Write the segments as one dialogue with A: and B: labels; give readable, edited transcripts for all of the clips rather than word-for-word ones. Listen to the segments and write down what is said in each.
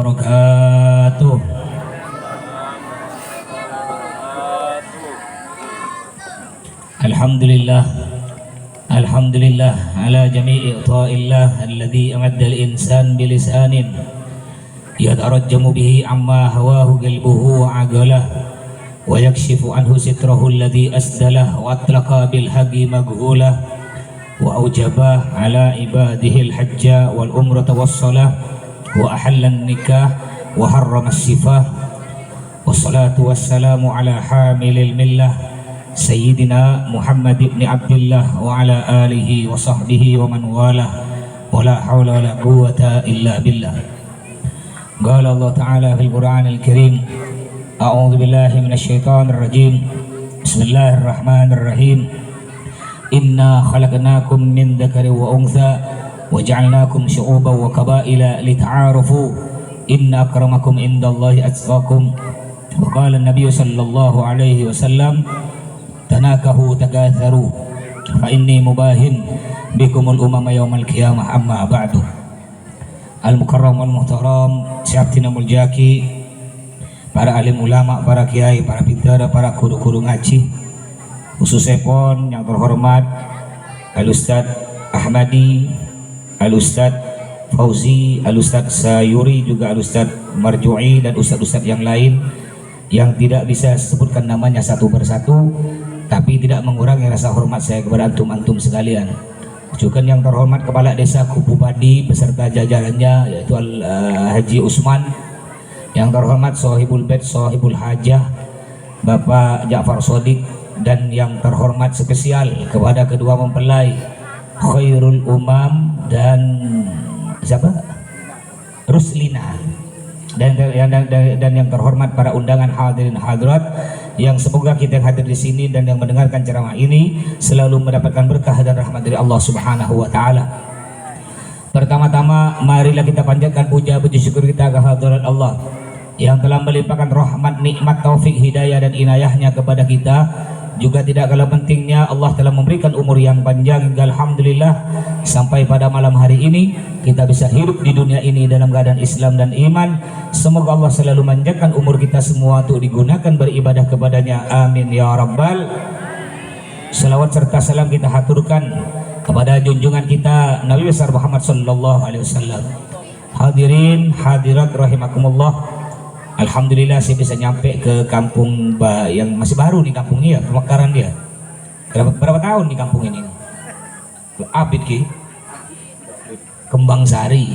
A: wabarakatuh. Alhamdulillah, alhamdulillah ala jami'i ta'illah alladhi amadda al-insan bilisanin yatarajjamu bihi amma hawahu qalbuhu wa aqalah wa yakshifu anhu sitrahu alladhi asdalah wa atlaqa bil haqi maghulah wa aujabah ala ibadihi al-hajja wal umrata was salah wa ahalla an-nikah wa harrama as-sifah wassalatu wassalamu ala hamilil millah Sayyidina Muhammad ibn Abdullah wa ala alihi wa sahbihi wa man walah wa la hawla wa la quwwata illa billah. Qala Allah Ta'ala fil Qur'anil Karim, a'udzu billahi minasy syaithanir rajim. Bismillahirrahmanirrahim. Inna khalaqnakum min dzakarin wa untha wa ja'alnakum syu'uban wa qabaila lita'arafu inna akramakum indallahi atqakum. Wa qala an-nabiy sallallahu alaihi wasallam, tanakahu takatharu fa inni mubahin bikumul umama yaumal qiyamah, amma ba'du. Al mukarram wal muhtaram, siaptina muljaki, para alim ulama, para kiai, para bintara, para guru-guru ngaji, khususnya pon yang terhormat Al Ustad Ahmadi, Al Ustad Fauzi, Al Ustad Sayuri, juga Al Ustad Marju'i dan ustad-ustad yang lain yang tidak bisa disebutkan namanya satu persatu, tapi tidak mengurangi rasa hormat saya kepada antum-antum sekalian. Juga yang terhormat Kepala Desa Kubu Padi beserta jajarannya, yaitu Haji Usman. Yang terhormat Sohibul Bait, Sohibul Hajah, Bapak Ja'far Sodik. Dan yang terhormat spesial kepada kedua mempelai Khairul Umam dan siapa? Ruslina. Dan yang terhormat para undangan hadirin hadirat yang semoga kita yang hadir di sini dan yang mendengarkan ceramah ini selalu mendapatkan berkah dan rahmat dari Allah Subhanahu wa taala. Pertama-tama marilah kita panjatkan puja puji syukur kita ke hadirat Allah yang telah melimpahkan rahmat, nikmat, taufik, hidayah dan inayahnya kepada kita. Juga tidak kalah pentingnya Allah telah memberikan umur yang panjang hingga alhamdulillah sampai pada malam hari ini kita bisa hidup di dunia ini dalam keadaan Islam dan iman. Semoga Allah selalu manjangkan umur kita semua untuk digunakan beribadah kepadanya, amin ya rabbal. Salawat serta salam kita haturkan kepada junjungan kita Nabi besar Muhammad sallallahu alaihi wasallam. Hadirin hadirat rahimakumullah. Alhamdulillah saya bisa nyampe ke kampung yang masih baru nih, kampung ini ya, pemekaran dia. Berapa tahun di kampung ini? Abid ki Kembang Sari.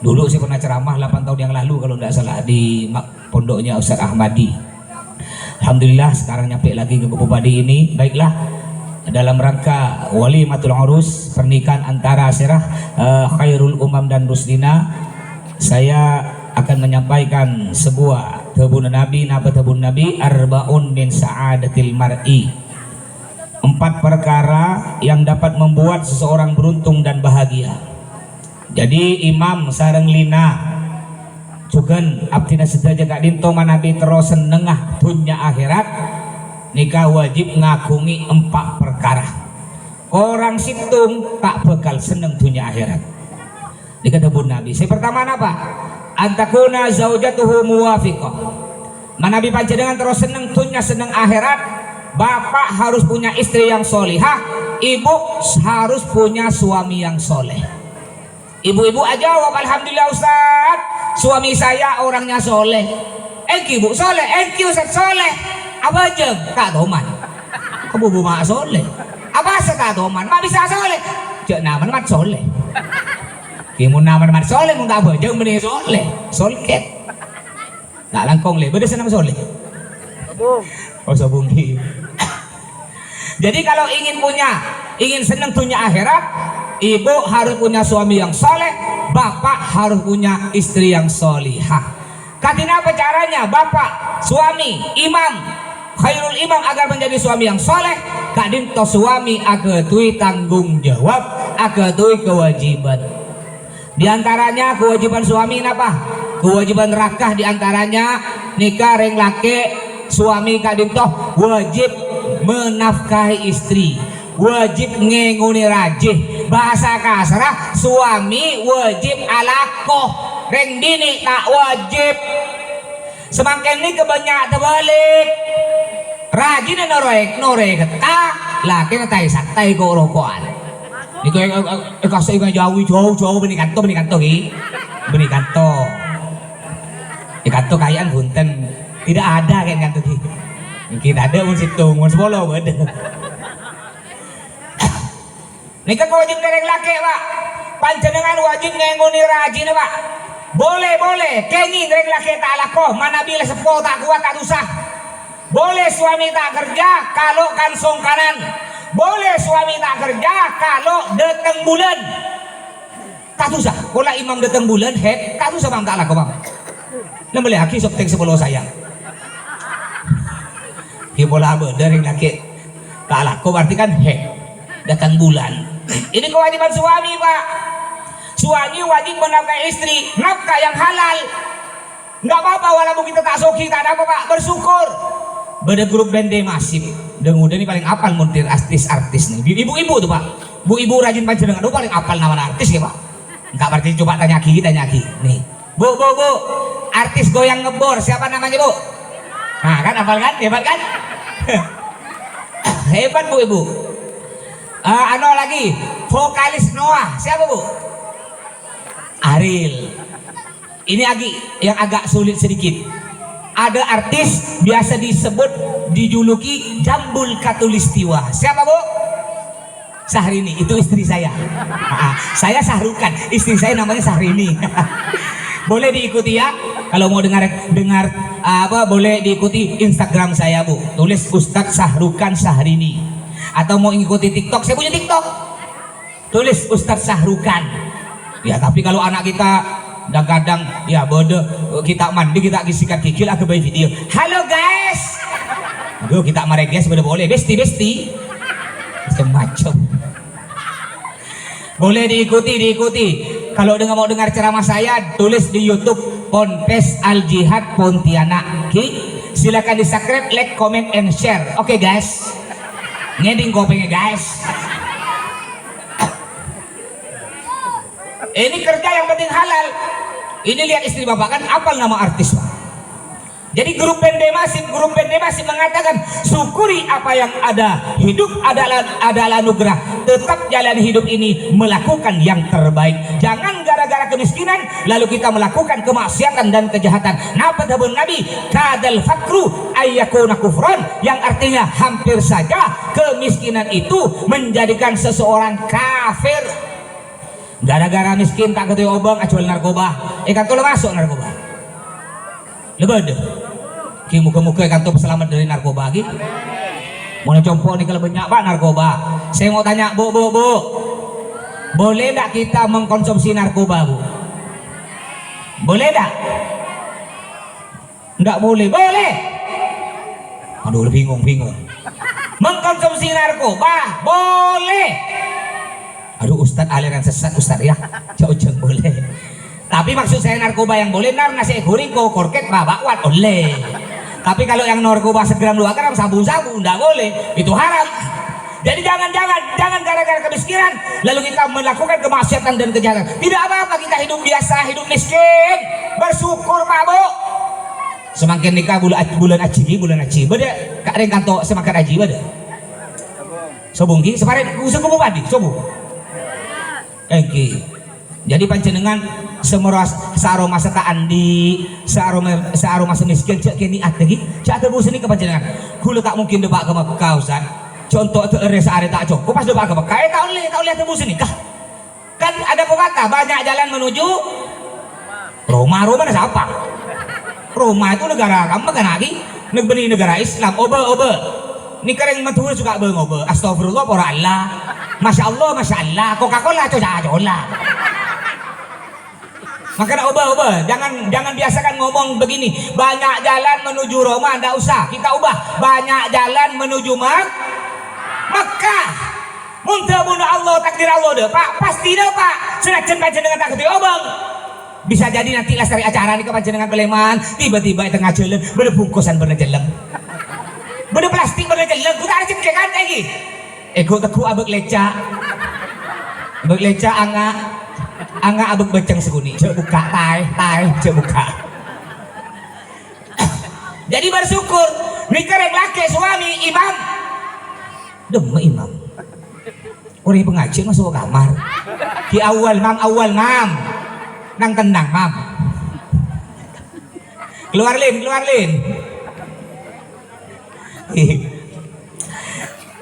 A: Dulu saya pernah ceramah 8 tahun yang lalu kalau tidak salah di pondoknya Ustaz Ahmadi. Alhamdulillah sekarang nyampe lagi ke Kubu Padi ini. Baiklah, dalam rangka walimatul urus, pernikahan antara Sirah Khairul Umam dan Ruslina, saya akan menyampaikan sebuah tabun Nabi, tabun Nabi, arbaun min sa'adatil mar'i. 4 perkara yang dapat membuat seseorang beruntung dan bahagia. Jadi Imam sareng lina cuken abdina sedaja kak dinto manabi terus senengah dunya akhirat, nikah wajib ngagungi 4 perkara. Orang situng tak bakal seneng dunya akhirat. Nikah tabun Nabi. Saya pertama apa? Antakuna zaujatuhu muwafiqah. Manabi panjenengan terus seneng dunya seneng akhirat. Bapak harus punya istri yang solihah, ibu harus punya suami yang soleh. Ibu-ibu aja jawab, alhamdulillah Ustaz, suami saya orangnya soleh. Ibu soleh, Ustaz soleh. Apa aja kak Toman? Kamu bu mak soleh. Apa sekak Toman? Mak bisa soleh. Cek nama mat soleh. Kimun nama mat soleh mung tak aja meni soleh. Solket. Tak langkong le, beda senam soleh. Oh sabungi. Jadi kalau ingin senang dunia akhirat, ibu harus punya suami yang soleh, bapak harus punya istri yang solihah. Katina apa caranya? Bapak, suami, imam, khairul imam agar menjadi suami yang soleh, kadin to suami agar tui tanggung jawab, agar tui kewajiban. Di antaranya kewajiban suami apa? Kewajiban rakah di antaranya nikah reng laki suami kadin toh wajib menafkahi istri, wajib ngenguni rajih. Bahasa kasrah suami wajib alakoh, reng dini tak wajib semakin ni kebanyak terbalik rajin norek tak laki natai santai kok rokokan ni ko kasih yang jauh beni kanto ki beni kanto kayaan bunten tidak ada kan kanto ki mungkin ada pun situ mun sepuluh ada nika wajib dereng laki pak panjenengan wajib ngengoni rajin pak boleh kengi dereng laki tak lakoh mana bila sepo tak kuat tak usah boleh suami tak kerja kalau kansong kanan boleh suami tak kerja kalau datang bulan tak usah kalau imam datang bulan head tak usah bang tak lakoh bang nambah lagi sok teng sepuluh sayang bola dereng laki tak lakoh berarti kan head datang bulan ini kewajiban suami pak suami wajib menafkahi istri nafkah yang halal nggak apa-apa walaupun kita tak soki tak ada apa pak bersyukur pada grup band masif dan udah ini paling apal montir artis nih ibu-ibu tuh pak ibu rajin panjenengan tuh paling apal nama artis ya pak nggak berarti coba tanya ki nih bu artis goyang ngebor siapa namanya bu nah kan apal kan hebat kan hebat bu ibu ano lagi vokalis Noah siapa bu Ariel ini yang agak sulit sedikit ada artis biasa disebut dijuluki Jambul Katulistiwa siapa bu Syahrini itu istri saya saya Sahrukan istri saya namanya Syahrini boleh diikuti ya kalau mau dengar apa boleh diikuti Instagram saya bu tulis Ustadz Sahrukan Syahrini atau mau ikuti TikTok saya punya TikTok tulis Ustadz Sahrukan ya tapi kalau anak kita kadang-kadang ya bodoh kita mandi kita sikat gigil aku bayi video halo guys aduh kita mereges boleh besti macam boleh diikuti kalau mau dengar ceramah saya tulis di YouTube Ponpes Al Jihad Pontianak silakan di subscribe like comment and share oke guys ngeding kopengnya guys ini kerja yang penting halal ini lihat istri bapak kan apal nama artis pak jadi grup band masih mengatakan syukuri apa yang ada hidup adalah anugerah tetap jalan hidup ini melakukan yang terbaik jangan gara-gara kemiskinan lalu kita melakukan kemaksiatan dan kejahatan nabi kadal fakru ayyakuna kufran yang artinya hampir saja kemiskinan itu menjadikan seseorang kafir gara-gara miskin tak ketahui obang acual narkoba kan kalau masuk narkoba lebih ki muka-muka kantor selamat dari narkoba lagi mau compok nih kalau banyak pak narkoba saya mau tanya bu boleh tak kita mengkonsumsi narkoba bu boleh tak enggak boleh aduh bingung mengkonsumsi narkoba boleh aduh Ustadz aliran sesat Ustadz ya jauh boleh tapi maksud saya narkoba yang boleh nasi goreng korket babakwat oleh tapi kalau yang narkoba segram 2 gram sabu-sabu enggak boleh itu haram jadi jangan gara-gara kemiskinan lalu kita melakukan kemaksiatan dan kejahatan tidak apa-apa kita hidup biasa hidup miskin bersyukur pak bu semakin nikah bulan aji beda kak reng kanto semakin aji beda sobong ki separen usah kubu padi sobong jadi panjenengan searoma seta andi searoma semiskin cek kini ategi cek ada busi ini ke panjenengan kula tak mungkin debak ke Mekah Ustaz contoh teresa are tak cukup pas debak ke Mekah tak boleh ada busi nikah kan ada pepatah banyak jalan menuju Roma mana siapa Roma itu negara kamu kan lagi negara Islam obe ini kering mentuhur suka obe astagfirullah para Allah Masya Allah Coca-Cola cola makanya ubah jangan biasakan ngomong begini banyak jalan menuju Roma ndak usah kita ubah banyak jalan menuju Makkah muntah Allah takdir Allah deh pak pasti deh pak senajan panjenengan tak ketemu obang bisa jadi nanti lestari acara nih ke panjenengan Peleman tiba-tiba di tengah jalan bener bungkusan bener jelem bener plastik bener jelem kita ada cek kan lagi ego teku abek leca angga angga abek beceng seguni cek buka tai cek buka. Jadi bersyukur nikah rek laki suami imam demi imam orang pengajian masuk kamar di awal mam nang tenang mam keluar lin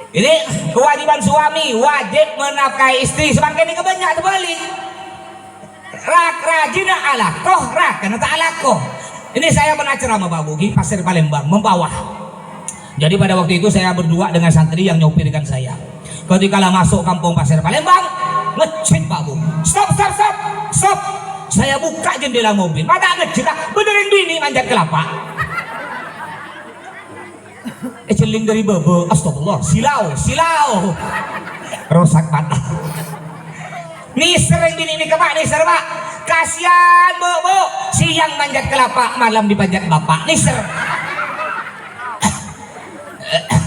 A: ini kewajiban suami wajib menafkahi istri semakin ini kebanyak terbalik rajin alakoh karena tak alakoh. Ini saya pernah ceramah Pak Bugi Pasir Palembang membawah. Jadi pada waktu itu saya berdua dengan santri yang nyopirkan saya. Ketika masuk kampung Pasir Palembang, ngecit Pak Bu. Stop. Saya buka jendela mobil. Mata ngecit, benerin bini manjat kelapa. Celing dari bebe. Astagfirullah. Silau. Rosak patah. Nih sering bini ini kepak, nih Pak. Kasihan bu, siang manjat kelapa, malam dipanjat bapak. Nih ser.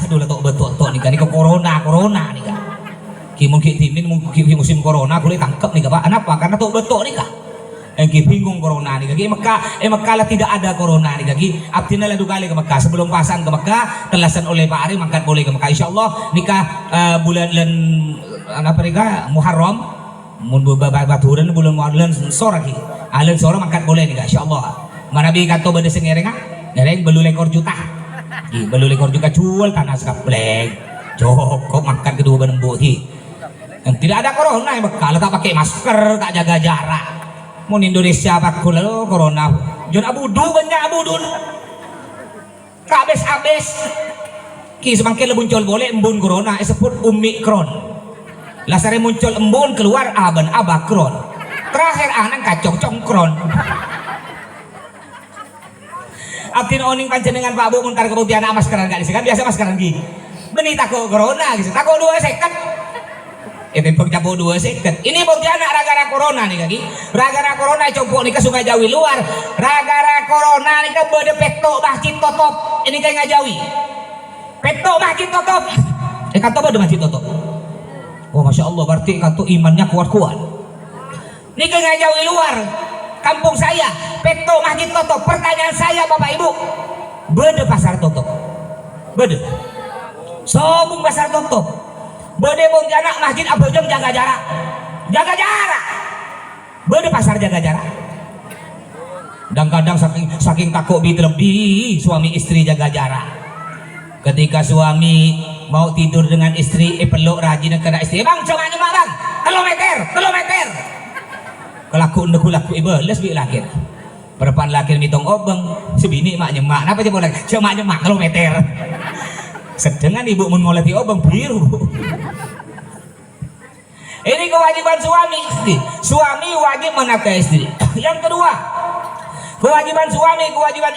A: Aduh tok betul nih kan, ini ke corona nih kan. Mungkin musim corona boleh tangkap nih Pak. Kenapa? Karena tok betul nih kan. Yang bingung corona nih kaki Mekah lah tidak ada corona nih kaki. Abdina lah 2 kali ke Mekah sebelum pasan ke Mekah telasan oleh Pak Ari mangkat boleh ke Mekah. Insyaallah nikah bulan apa nikah Muharram. Mun baturan bulan mualan sore lagi. Alen sore mangkat boleh nih insyaallah. Manabi kanto bade sengereng belu lekor juta. Belu lekor juta jual tanah sekapleng. Cukup mangkat kedua benembu hi. Dan tidak ada corona yang bekal tak pakai masker, tak jaga jarak. Mun Indonesia bakul corona. Jon abudu banyak abudun. Kabes-abes. Ki semangke muncul boleh embun corona disebut Omicron. Lasare muncul embun keluar aban abakron terakhir anang kacong congkron. Abdin oning panjenengan Pak Bu muntar kemudian maskeran gak disikan biasa maskeran gini benih takut corona gitu takut 2 second itu pengcampur 2 second ini bukti anak ragara corona nih kaki ragara corona compok nih ke Sungai Jawi luar ragara corona nih ke bede petok masjid totop ini kayak ngajawi petok masjid totop kantor bede masjid totop. Oh Masya Allah berarti kantor imannya kuat-kuat. Ini ke Ngajawi luar kampung saya peto masjid tutup. Pertanyaan saya Bapak Ibu bede pasar tutup bede sobung pasar tutup bede bonjana masjid abojong jaga jarak bede pasar jaga jarak dan kadang saking takut lebih suami istri jaga jarak ketika suami mau tidur dengan istri peluk rajin kena istri bang coba nyemak bang kilometer kelaku ibu les bi lakir perempuan lakir mitong obeng sebini mak nyemak kenapa coba lagi coba nyemak kilometer sedangkan ibu mengoleti obeng biru. Ini kewajiban suami wajib menafkahi istri. Yang kedua kewajiban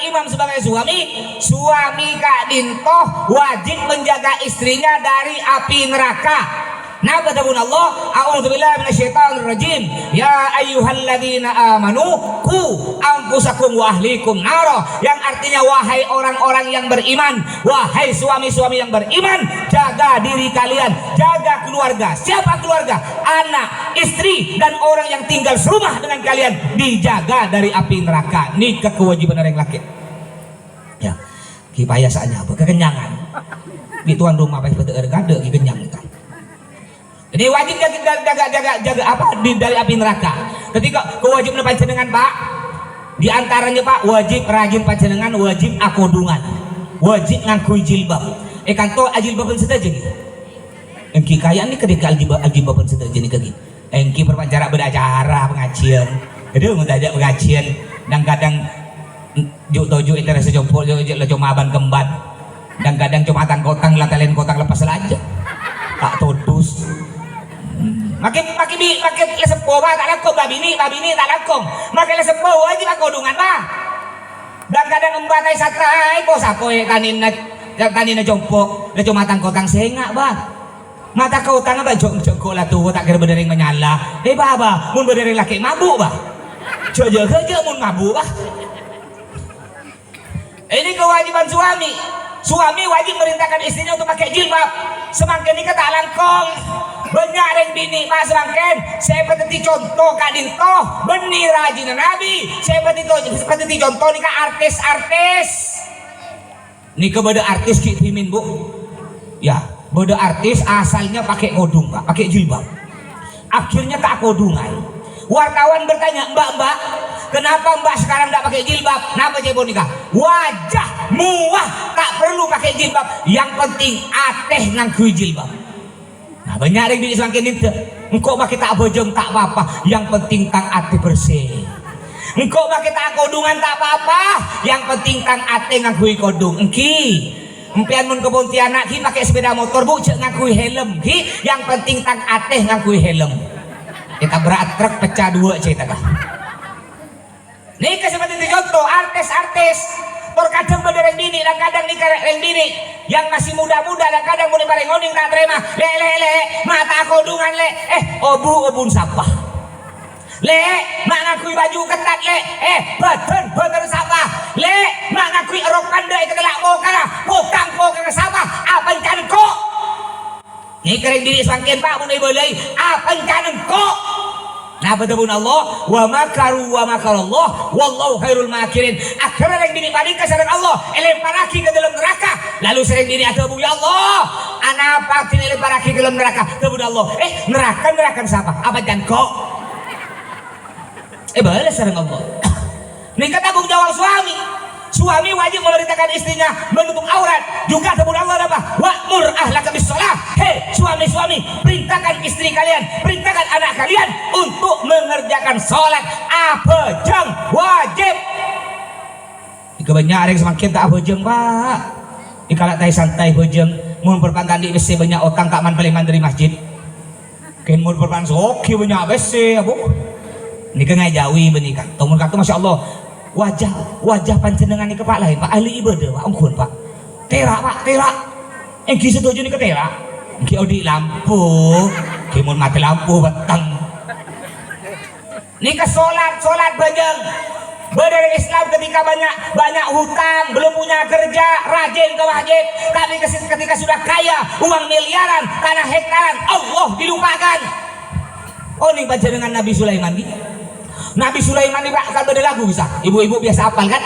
A: imam sebagai suami kak dintoh wajib menjaga istrinya dari api neraka. Nah kata Allah, a'udzubillahi minasyaitonir rajim. Ya ayyuhalladzina amanu qu anfusakum wa ahlikum nara. Yang artinya wahai orang-orang yang beriman, wahai suami-suami yang beriman, jaga diri kalian, jaga keluarga. Siapa keluarga? Anak, istri dan orang yang tinggal serumah dengan kalian dijaga dari api neraka. Ini kewajiban orang laki. Ya, kipayasannya apa? Kekenyangan. Di tuan rumah pasti betul ada kenyang kan. Ini wajib jaga apa dari api neraka. Ketika kewajiban panjenengan Pak, di antaranya Pak wajib rajin panjenengan wajib akodungan, wajib ngangkui jilbab. Kanto jilbaban saja nih. Engki kaya nih ketika jilbaban saja nih kaki. Engki perpanjara beracara pengajian. Jadi mentajak pengajian dan kadang juk interest jompol juk cuma aban kemban dan kadang cuma kotang latalen kotang lepas saja. Tak todus. Makin lesepo tak lakong babini tak lakong makin lesepo wajib akodungan Pak. Dan kadang embatai satrai kok sapoe kanina jompo le cuma kotang sengak Pak. Mata kotang apa jongko lah tuh tak kira berdering menyala. Baba mun berdering laki mabuk Pak. Jojo kerja mun mabuk Pak. Ini kewajiban suami wajib merintahkan istrinya untuk pakai jilbab. Semakin ini tak langkong banyak yang bini mas rangken saya seperti contoh kadin toh benih rajin nabi saya seperti contoh nih artis-artis nih kepada artis kipimin bu ya beda artis asalnya pakai kodung pak pakai jilbab akhirnya tak kodungan wartawan bertanya mbak kenapa mbak sekarang tidak pakai jilbab kenapa cebon nikah wajah muah tak perlu pakai jilbab yang penting ateh ngangkui jilbab. Nah banyak yang bini semakin itu engkau pakai tak bojong tak apa-apa yang penting tang ateh bersih engkau pakai tak kodungan tak apa-apa yang penting tang ateh ngangkui kodung engki empian mun ke Pontianak ki pakai sepeda motor bu cek ngangkui helm ki yang penting tang ateh ngangkui helm kita berat truk pecah dua cerita kah nih seperti itu contoh artis-artis terkadang bener yang dini dan kadang nikah yang dini yang masih muda-muda dan kadang mulai paling ngoning tak terima le mata kodungan le obun sapah le mak ngakui baju ketat le betul sapah le mak ngakui rok pandai ketelak pokana pokang sapah apa kan kok nih kering dini sangkin pak mulai boleh apa kan kok nah betul Allah wa makaru wa makarallah wallahu khairul makirin akhirnya yang dini paling kesaran Allah leparaki ke dalam neraka lalu sering dini ada bu ya Allah anak apa tidak leparaki ke dalam neraka kepada Allah neraka siapa apa dan kok balas sareng Allah ini kata tanggung jawab suami wajib memerintahkan istrinya menutup aurat juga kepada Allah apa wa'mur ahlaka bis-shalah hei suami perintahkan istri kalian perintahkan anak kalian untuk mengerjakan sholat apa jam wajib kebanyakan yang semakin tak bojeng pak ikalat tai santai bojeng mun perpantan di WC banyak otang kak man paling dari masjid kan mun perpan soki banyak WC abu ini kan ngajawi benih kan tomun kata masya Allah wajah panjenengan ini kepala lain pak ahli ibadah pak ongkun pak terak yang kisah tujuh ini ke terak di lampu kimun mati lampu beteng ini ke sholat bajeng berdiri Islam ketika banyak hutang belum punya kerja rajin ke wajib tapi ketika sudah kaya uang miliaran tanah hektaran Allah dilupakan ini panjenengan Nabi Sulaiman Nabi Sulaiman ini akan beda lagu bisa ibu-ibu biasa hafal kan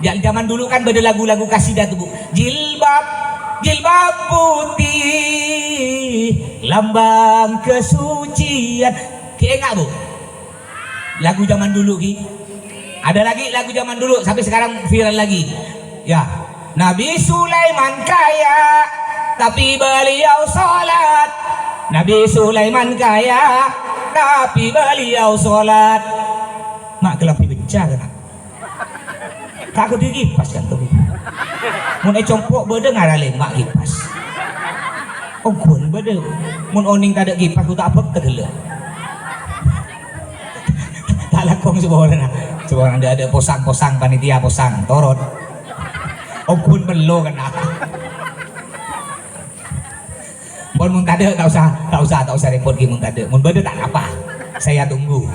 A: zaman dulu kan beda lagu-lagu kasidah tuh bu jilbab putih lambang kesucian kayak enggak bu lagu zaman dulu ki ada lagi lagu zaman dulu sampai sekarang viral lagi ya Nabi Sulaiman kaya tapi beliau sholat Nabi Sulaiman kaya tapi beliau sholat mak gelap pecah kan tak ke kipas kan tuh mun compok bede ngarale mak kipas ongkun bede mun oning kada kipas ku tak apa tegele tak lakong sebenarnya ada posang panitia posang torot ongkun melo kan mun kada tak usah repot ki mun kada mun bede tak apa saya tunggu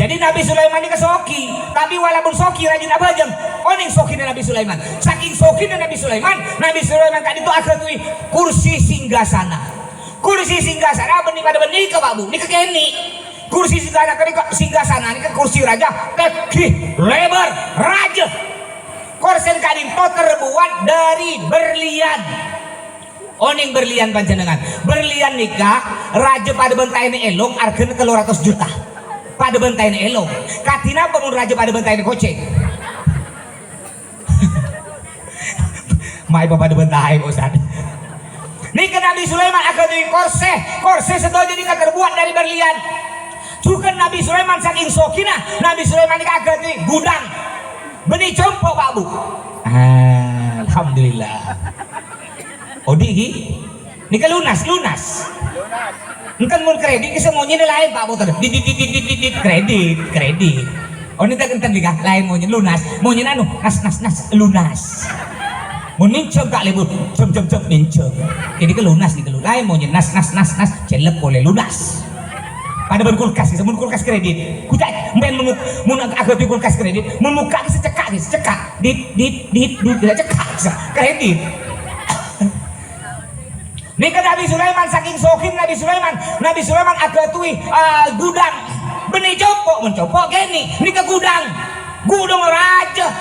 A: jadi Nabi Sulaiman ini kesoki tapi walaupun soki rajin abajang oning soki Nabi Sulaiman saking soki Nabi Sulaiman kan itu akhirnya kursi singgasana benih pada benih ke babu ini kekeni kursi singgasana ini ke kursi raja kekih lebar raja kursi kadin to terbuat dari berlian oning berlian panjenengan berlian nikah raja pada bentai ini elong harganya 300 juta pada bentai ini elong katina pemun raja pada bentai ini kocek mai pada bentai Ustaz nikah Nabi Sulaiman akan jadi korse setuju nikah terbuat dari berlian juga Nabi Sulaiman saking sokina Nabi Sulaiman nikah akan jadi gudang benih compok pak bu alhamdulillah Odi ini kan lunas kan mau kredit semuanya lain pak motor kredit oh ini tak enten juga lain maunya lunas maunya nas lunas mau nincem tak lebur jam nincem ini kan lunas lain maunya nas celep boleh lunas pada berkulkas mun kulkas kredit kuda main mun agak di kulkas kredit mun muka secekak dit tidak cekak kredit Nika Nabi Sulaiman saking sokin Nabi Sulaiman agatui gudang benih copok mencopok gini nika gudang raja,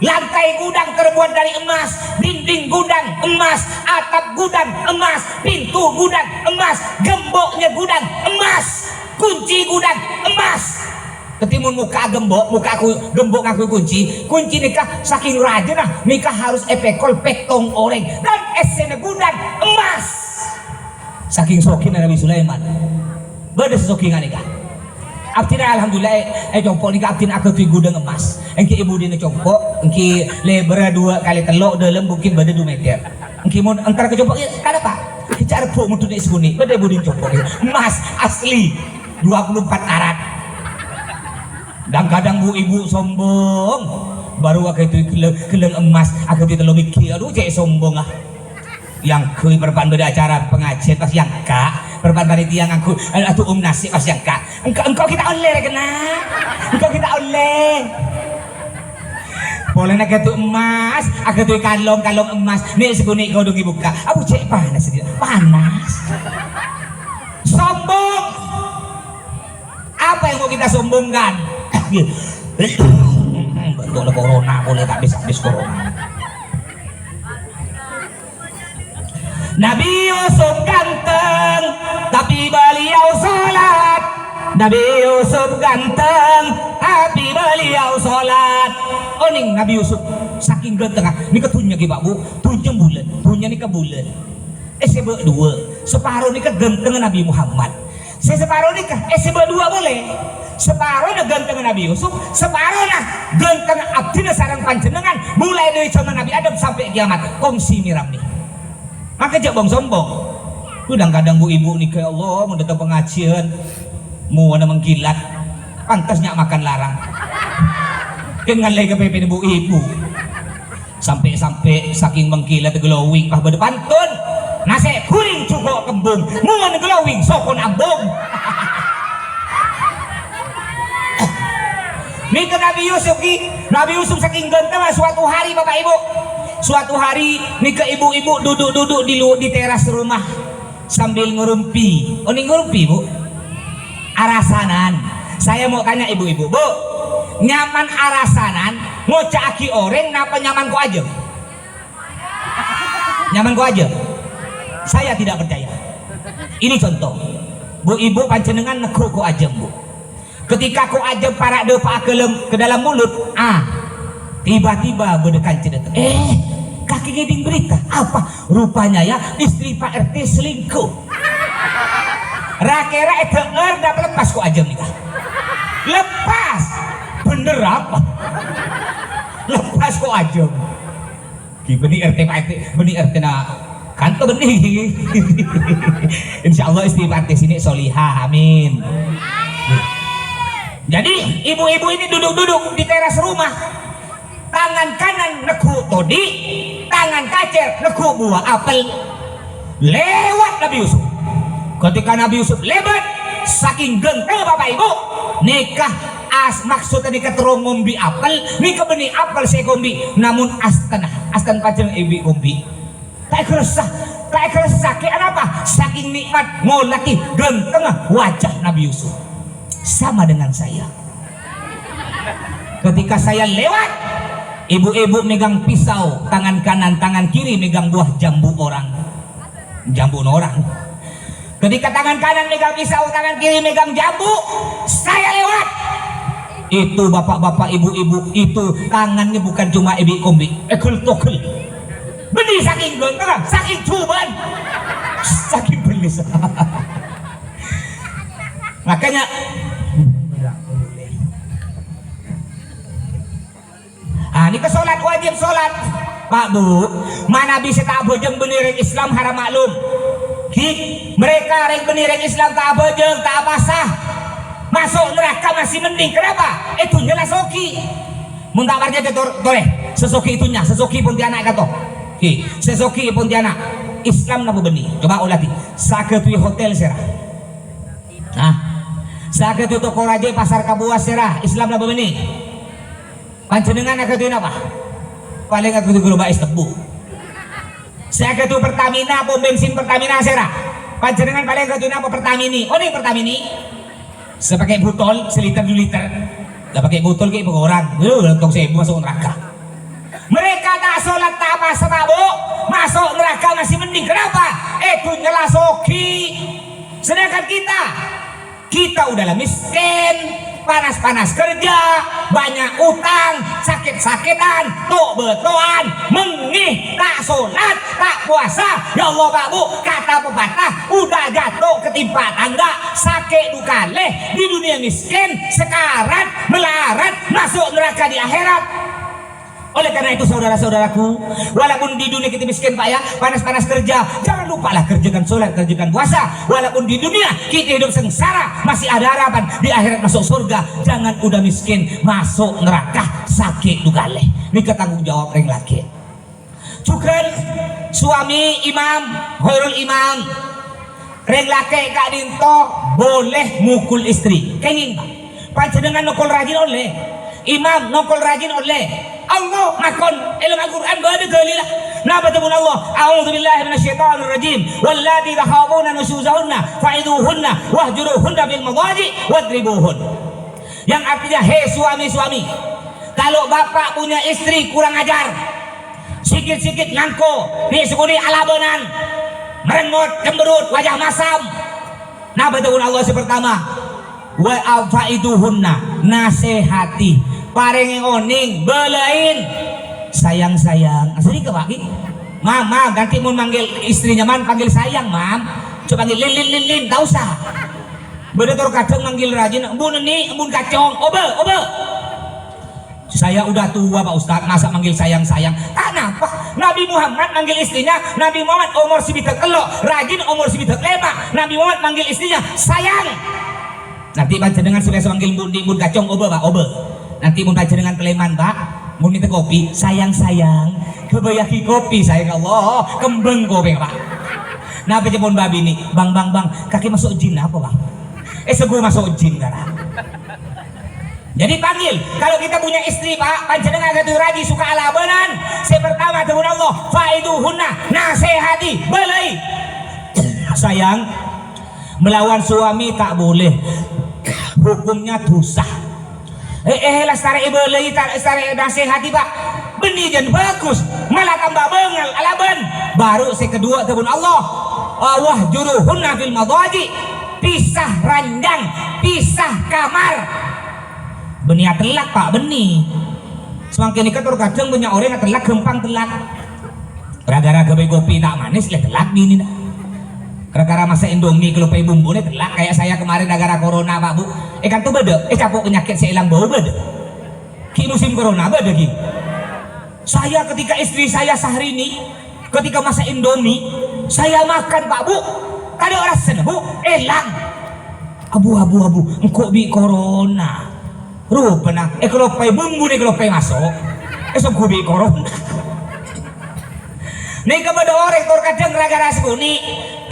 A: lantai gudang terbuat dari emas, dinding gudang emas, atap gudang emas, pintu gudang emas, gemboknya gudang emas, kunci gudang emas. Ketimun muka gembok aku kunci nikah saking raja nah nikah harus epekol petong oreng dan esena gudang emas saking sokin Nabi Sulaiman beda sesokingan nikah abtina alhamdulillah compok nikah abtina aku tuh gudang emas engki ibu dina compok engki lebar 2 kali telok dalam mungkin beda 2 meter engki mau antara ke compok kada pak cara po mutu nek seguni beda ibu dina compok emas asli 24 karat. Dan kadang bu ibu sombong baru aku itu keleng emas aku itu lo mikir aduh cek sombong ah yang kui perpan beda acara pengajian pas yang kak perpan panitia ngaku atau nasi pas yang kak engkau kita oleh kena engkau kita oleh boleh nak itu emas aku itu kalong emas nih seguni kau dong buka aku cek panas sombong apa yang mau kita sombongkan betul corona boleh tak habis corona. Nabi Yusuf ganteng tapi beliau sholat. Nabi Yusuf ganteng tapi beliau sholat. Oh ning Nabi Yusuf saking ganteng ni ketunya ki Pak Bu 7 bulan tunya ni ke bulan sebab 2 separuh ni ke ganteng Nabi Muhammad separuh ni ke sebab 2 boleh separuh na ganteng Nabi Yusuf separuh na ganteng abdi sarang panjenengan mulai dari zaman Nabi Adam sampai kiamat kongsi miram nih maka jak bong sombong kadang-kadang bu ibu nih kayak Allah mau datang pengajian mau ada mengkilat pantasnya makan larang dengan lagi kepepen bu ibu sampai saking mengkilat glowing pah berdepan tun nasi kuring cukup kembung mau glowing sokon ambung. Nika Nabi Yusuf saking ganteng suatu hari Bapak Ibu nika ibu-ibu duduk di teras rumah sambil ngerumpi ngerumpi Bu arasanan saya mau tanya ibu-ibu Bu nyaman arasanan ngocaki oreng napa nyaman ku aja saya tidak percaya ini contoh Bu ibu panjenengan neku ku aja Bu ketika ku aja para depa ke dalam mulut tiba-tiba berdekan cedet kaki ngeding berita apa rupanya ya istri Pak RT selingkuh rakera etenger dapat lepas ku aja nikah lepas bener apa lepas ku aja benih RT Pak RT benih RT na kantor benih insyaallah istri Pak RT sini solihah amin. Jadi ibu-ibu ini duduk di teras rumah tangan kanan neku todi tangan kacer neku buah apel lewat Nabi Yusuf ketika Nabi Yusuf lebat saking genteng Bapak Ibu nikah maksudnya nikah terus ngombi apel nikah benih apel saya ngombi namun astan paceng ibu ngombi tak kerasa kayak apa saking nikmat ngolaki genteng wajah Nabi Yusuf sama dengan saya ketika saya lewat ibu-ibu megang pisau tangan kanan tangan kiri megang buah jambu orang ketika tangan kanan megang pisau tangan kiri megang jambu saya lewat itu bapak-bapak ibu-ibu itu tangannya bukan cuma ebi kombi tokel benih saking ganteng saking cuban saking belis makanya ini kesolat wajib solat Pak Bu mana bisa tak bojeng benireng Islam haram maklum mereka reng benireng Islam tak bojeng tak basah masuk neraka masih mending kenapa itu jelas soki muntah warga toleh sesoki itunya sesoki Pontianak kata sesoki Pontianak Islam nabu benih coba ulati saketui hotel serah saketui toko raja pasar Kabuas serah Islam nabu benih panjenengan aku tuh apa paling aku tuh gerobak tebu Saya ketu Pertamina, pom bensin Pertamina sera. Panjenengan paling ketu apa Pertamini? Oh ini Pertamini. Saya pakai botol seliter 2 liter. Gak pakai botol kayak orang. Untung saya masuk neraka. Mereka tak sholat tak apa sama bu, masuk neraka masih mending. Kenapa? Itu nyela soki. Sedangkan kita udahlah miskin, panas-panas kerja, banyak utang, sakit-sakitan, tok betoan, mengih, tak sholat, tak puasa. Ya Allah Pak Bu, kata pepatah, udah jatuh ketimpa tangga, sakit duka leh di dunia miskin, sekarat, melarat, masuk neraka di akhirat. Oleh karena itu saudara-saudaraku, walaupun di dunia kita miskin Pak ya, panas-panas kerja, jangan lupalah kerjakan sholat, kerjakan puasa. Walaupun di dunia kita hidup sengsara, masih ada harapan di akhirat masuk surga. Jangan udah miskin masuk neraka, sakit duka leh. Ini tanggung jawab orang laki. Cukup suami imam, khairul imam, orang laki kak dinto boleh mukul istri. Kenging panjenengan nokol rajin oleh, imam nokol rajin oleh. Allah makon ilmu Al-Quran gak ada dalilah. Napa tabun Allah? A'udzu billahi minasyaitonir rajim. Wallati takhafuna nusyuzahunna fa'iduhunna wahjuruhunna bil madaji wadribuhun. Yang artinya hei suami-suami, kalau bapak punya istri kurang ajar, sikit-sikit ngangko, nih sekuni alabanan, merengut, cemberut, wajah masam. Napa tabun Allah pertama? Wa fa'iduhunna, nasihati. Pareng oning belain sayang asli ke pagi mama ganti mau manggil istrinya man panggil sayang mam coba panggil lin tak usah bener kadang manggil rajin embun ini embun kacong obe saya udah tua Pak Ustadz masa manggil sayang kenapa Nabi Muhammad manggil istrinya Nabi Muhammad umur sebitak elok rajin umur sebitak lema Nabi Muhammad manggil istrinya sayang nanti panjenengan sudah manggil embun kacong obe Pak obe nanti mau dengan teleman Pak mau minta kopi sayang kebayaki kopi sayang Allah kembeng kopi Pak nah pejepon babi ini bang kaki masuk jin apa Bang seguh masuk jin kan jadi panggil kalau kita punya istri Pak panjenengan kata raji suka alabanan saya pertama teman Allah faiduhunna nasihati belai sayang melawan suami tak boleh hukumnya dosa lastari ibu lagi lastari nasihati Pak benih dan bagus malah tambah bengal alaban baru si kedua teman Allah wah juruhunna fil madaji pisah ranjang pisah kamar benih telak Pak benih semakin ikat kadang banyak orang yang telak gempang telak gara-gara gawe kopi tak manis lah telak gini dah gara-gara masa Indomie kalau pay bumbu nih telak kayak saya kemarin gara-gara corona Pak Bu kan tuh beda capuk penyakit saya hilang bau beda ki musim corona beda ki saya ketika istri saya Sahrini ketika masa Indomie saya makan Pak Bu kada orang senebu hilang abu engkau bi corona rupanya kalau pay bumbu nih kalau pay masuk esok bi corona nih kepada orang kadang gara-gara sekuni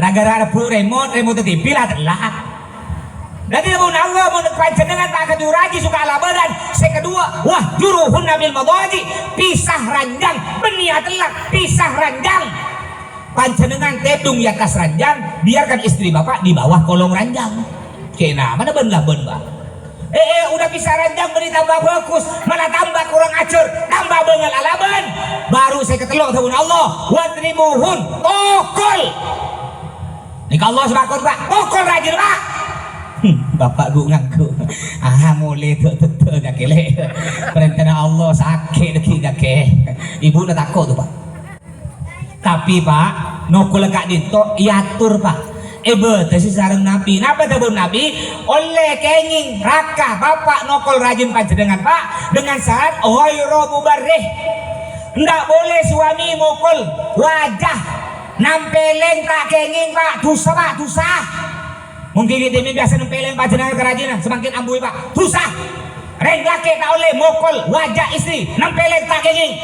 A: gara-gara bu remote TV lah telak jadi mau Allah mau panjenengan tak kedua raji suka alabaran saya kedua wah juruhunna bil madaji pisah ranjang benih telak pisah ranjang panjenengan tedung di atas ranjang biarkan istri bapak di bawah kolong ranjang kena mana ben Mbak udah pisah ranjang benih tambah bagus malah tambah kurang acur tambah bengal alaban baru saya ketelok tahun Allah wadribuhun tokol nih Allah sebakot Pak tokol rajin Pak bapak gue ngaku mulai tuh kakek perintah Allah sakit kakek ibu udah takut tuh Pak tapi Pak nokol kak dito iatur Pak tesi sarang Nabi napa tabun Nabi oleh kenging raka bapak nokol rajin panjenengan Pak dengan syarat ghairu mubarrih ndak boleh suami mukul wajah nampeleng tak kenging Pak dosa Pak dosa mungkin kita ini biasa nampeleng panjenengan kerajinan semakin ambui Pak dosa reng laki tak boleh mukul wajah istri nampeleng tak kenging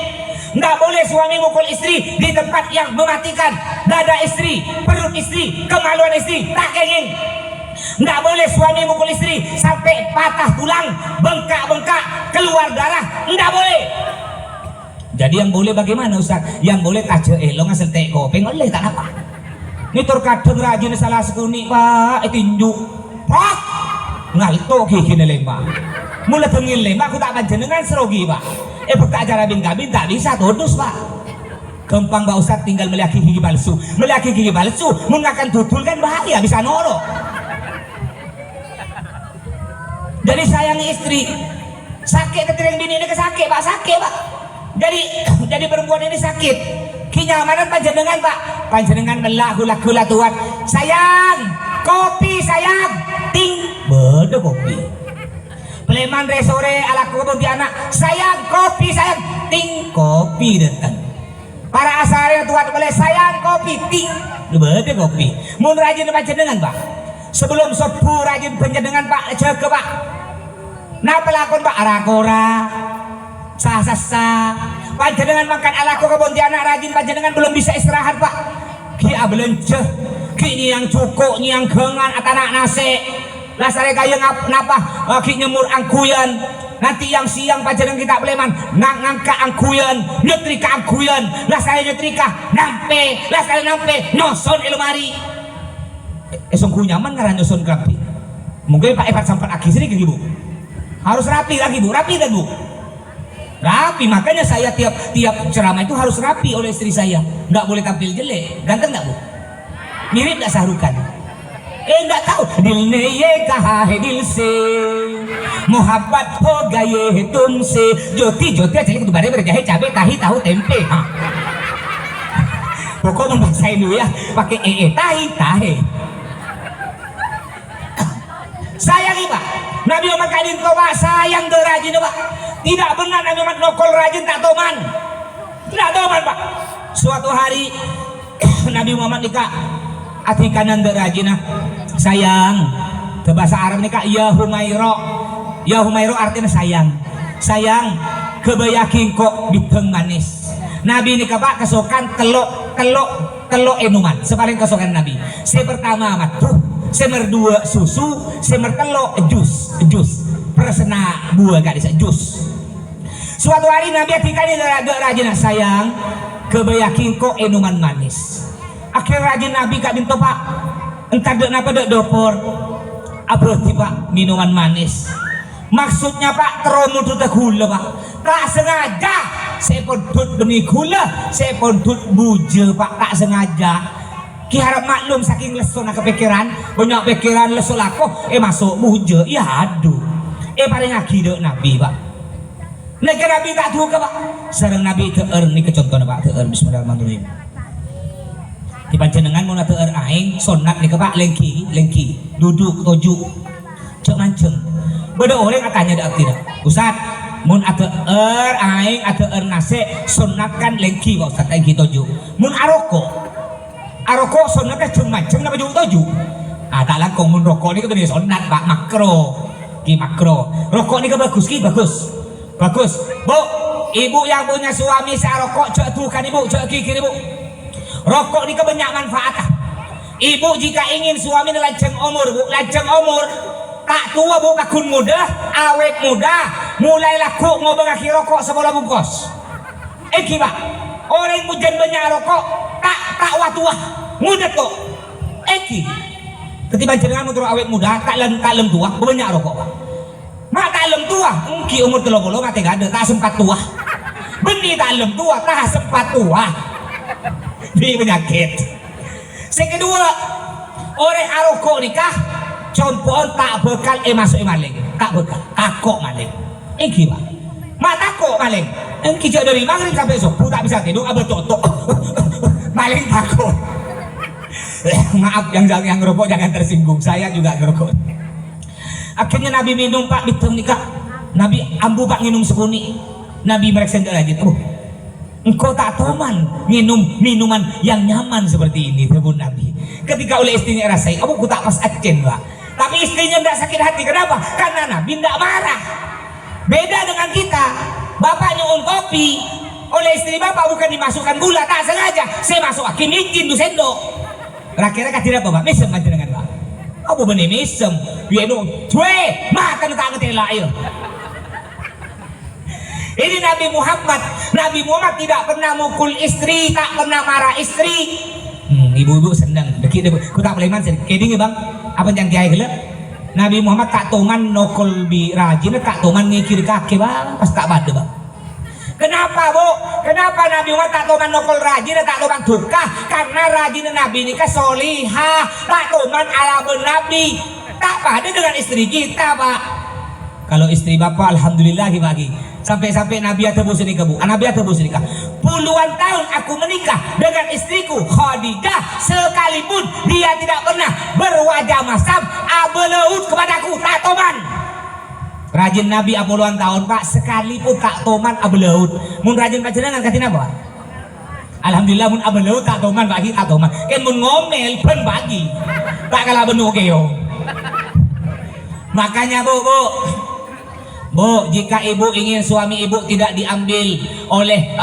A: nggak boleh suami mukul istri di tempat yang mematikan dada istri, perut istri, kemaluan istri, tak kenging. Nggak boleh suami mukul istri sampai patah tulang, bengkak-bengkak, keluar darah, nggak boleh. Jadi Jadi yang boleh bagaimana Ustaz? Yang boleh taje elong asal teh kopi oleh tak apa. Ini terkadang rajin salah sekuni Pak tinju. Pak ngalto gigi lembak. Mula tengil lembak aku tak panjenengan serogi Pak. Tak acara bin tak bisa todus Pak. Gampang Pak Ustaz tinggal melihat gigi palsu. Melihat gigi palsu mengakan tutul kan bahaya bisa noro. Jadi sayang istri sakit ketiring bini ini kesakit Pak sakit Pak. Jadi perempuan ini sakit. Kenyamanan panjenengan Pak. Panjenengan melak-gula tuan. Sayang, kopi sayang. Ting, beda kopi. Pleman resore ala kebun anak. Sayang, kopi sayang. Ting, kopi datang. Para asare tuan boleh sayang kopi. Ting, beda kopi. Mun rajin panjenengan Pak. Sebelum sepuh rajin panjenengan Pak jaga Pak. Nah pelakon Pak arakora. Sah panjenengan makan ala kebun anak rajin panjenengan belum bisa istirahat Pak. Ki abelenceh, ki yang cukup, yang gengan atanak nase. Lah sare kaya napa ki nyemur angkuyan. Nanti yang siang panjenengan kita pleman ngangka angkuyan, nyetrika angkuyan. Lah saya nyetrika nampe, lah saya nampe nyoson elumari. Esong kunyaman ngaran nyoson krapi. Mungkin Pak Evat sampai akhir sini Bu. Harus rapi lagi Bu, rapi kan Bu. Rapi, makanya saya tiap ceramah itu harus rapi oleh istri saya. Nggak boleh tampil jelek. Ganteng nggak Bu? Mirip nggak Sahrukan? Nggak tahu. Dilne ye kahe dilse, muhabbat ho gaye tumse, joti aja itu bare berjahe cabe tahi tahu tempe. Pokoknya bahasa dulu ya, pakai tahi. Sayang Pak. Nabi Muhammad kadin Pak sayang derajin Pak. Tidak benar Nabi Muhammad nokol rajin tak toman. Tidak toman Pak. Suatu hari Nabi Muhammad nikah ati kanan derajin sayang. Ke bahasa Arab nikah ya Humairo. Ya Humairo artinya sayang. Sayang kebayakin kok biteng manis. Nabi nikah Pak kesokan telok enuman. Sepaling kesokan Nabi. Pertama matuh, dua susu, telok jus. Persena buah gak bisa jus. Suatu hari Nabi atikani rajin sayang kebayakin kok enuman manis. Akhir rajin Nabi kak bintu Pak entah dek napa dek dopor abroti Pak minuman manis. Maksudnya Pak teromu tuh gula Pak. Tak sengaja saya pondut benih gula, saya pondut buje Pak tak sengaja. Ki harap maklum saking lesona kepikiran, banyak pikiran lesul aku masuk buje ya aduh. Paling akhir Nabi Pak. Nek Nabi tak duka Pak. Sareng Nabi teueur niki contohna Pak teueur bismillahirrahmanirrahim. Di panjenengan mun teueur aing sunat niki Pak lengki duduk toju. Cek manceng. Beda orang katanya dak tidak. Ustaz, mun teueur aing teueur nase sunatkan lengki Pak Ustaz lengki toju. Mun aroko sunatnya cek manceng napa juga toju. Tak langkung mun rokok niki teu sunat Pak makro. Ki makro. Rokok ini bagus. Bu, ibu yang punya suami rokok cek tuh kan ibu, cek kiri Bu. Rokok ini banyak manfaat. Ibu jika ingin suami lanjeng umur Bu, tak tua Bu kakun muda, awet muda, mulai laku ngobeng akhir rokok sebelah bungkos. Pak, orang pujan banyak rokok, tak tua, muda kok. Ketika jenengan motor awet muda, tak lem tua, banyak rokok Pak. Mak tak lem tua, mungkin umur 30 mati gak ada, tak sempat tua. Benih tak lem tua, tak sempat tua. Ini penyakit. Yang kedua, orang arokok nikah, contoh tak bekal masuk maling, tak bekal, takok maling. Pak, mak takok maling. Kijak dari maghrib sampai subuh tak bisa tidur, abah totok. Maling takut. Maaf yang ngerokok jangan tersinggung, saya juga ngerokok. Akhirnya Nabi minum Pak biteng nikah. Nabi ambu Pak minum sekuni. Nabi mereka lagi tuh. Engkau tak toman minum minuman yang nyaman seperti ini, terbun Nabi. Ketika oleh istrinya rasai, aku tak pas acen Pak. Tapi istrinya tidak sakit hati. Kenapa? Karena Nabi tidak marah. Beda dengan kita. Bapak nyuun kopi, oleh istri bapak bukan dimasukkan gula, tak sengaja. Saya masuk akin izin du sendok. Kira-kira tidak Bapak mesem aja dengan Pak. Apa benih mesem? Biar dong, cuy, makan tak ngetela ayo. Ini Nabi Muhammad tidak pernah mukul istri, tak pernah marah istri. Ibu-ibu senang deki ku tak boleh man keding bang apa yang kiai gele Nabi Muhammad tak toman nokol bi rajin tak toman ngikir kaki bang pas tak bade bang. Kenapa bu? Kenapa Nabi Muhammad tak toman nokol rajin tak toman tukah? Karena rajin Nabi ini solihah, tak toman ala Nabi, tak pada dengan istri kita pak. Kalau istri bapak alhamdulillah bagi sampai Nabi atebus nikah bu, Nabi atebus nikah. Puluhan tahun aku menikah dengan istriku Khadijah, sekalipun dia tidak pernah berwajah masam abeleut kepadaku tak toman. Rajin Nabi puluhan tahun pak, sekalipun tak toman abeleut. Mun rajin pacaran katina apa? Alhamdulillah mun abeleut tak toman bagi tak toman. Ken mun ngomel pen bagi tak kalah benuh keo. Makanya Bu, jika ibu ingin suami ibu tidak diambil oleh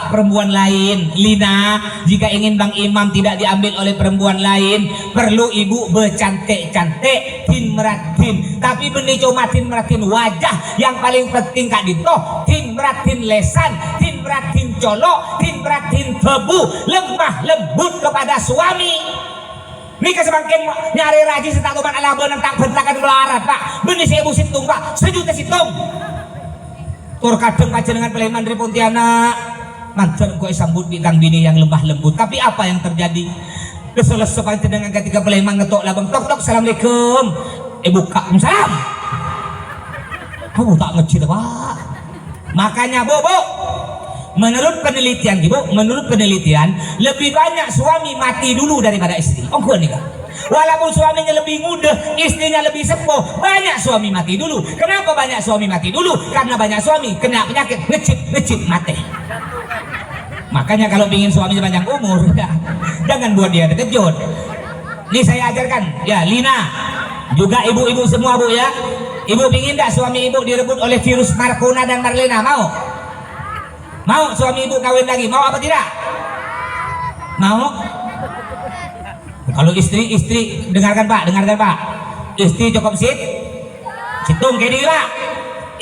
A: perempuan lain, Lina, jika ingin Bang Imam tidak diambil oleh perempuan lain, perlu ibu bercantik-cantik, tin meratin. Tapi benih cuma tin meratin wajah, yang paling penting kak dito, tin meratin lesan, tin meratin colok, tin meratin tebu, lemah lembut kepada suami. Mika semakin nyari rajin setak tuman ala benang tak bentakan melarat pak. Benih si ibu situng pak, sejuta situng. Tur kadang pacar dengan Peleman dari Pontianak. Mantan kau sambut bintang bini yang lemah lembut. Tapi apa yang terjadi? Keselesai pacar dengan ketika Peleman ngetok labang tok assalamualaikum. Buka salam. Kamu tak ngecil pak. Makanya bu. Menurut penelitian lebih banyak suami mati dulu daripada istri. Ongkon nih kak. Walaupun suaminya lebih muda, istrinya lebih sepuh, banyak suami mati dulu. Kenapa banyak suami mati dulu? Karena banyak suami kena penyakit ngecip mati. Makanya kalau ingin suaminya panjang umur, ya, jangan buat dia terkejut. Ini saya ajarkan, ya Lina, juga ibu-ibu semua bu ya. Ibu ingin tak suami ibu direbut oleh virus Marcona dan Marlena? Mau suami ibu kawin lagi? Mau apa tidak? Mau? Kalau istri dengarkan pak. Istri cukup situng kayak dia pak.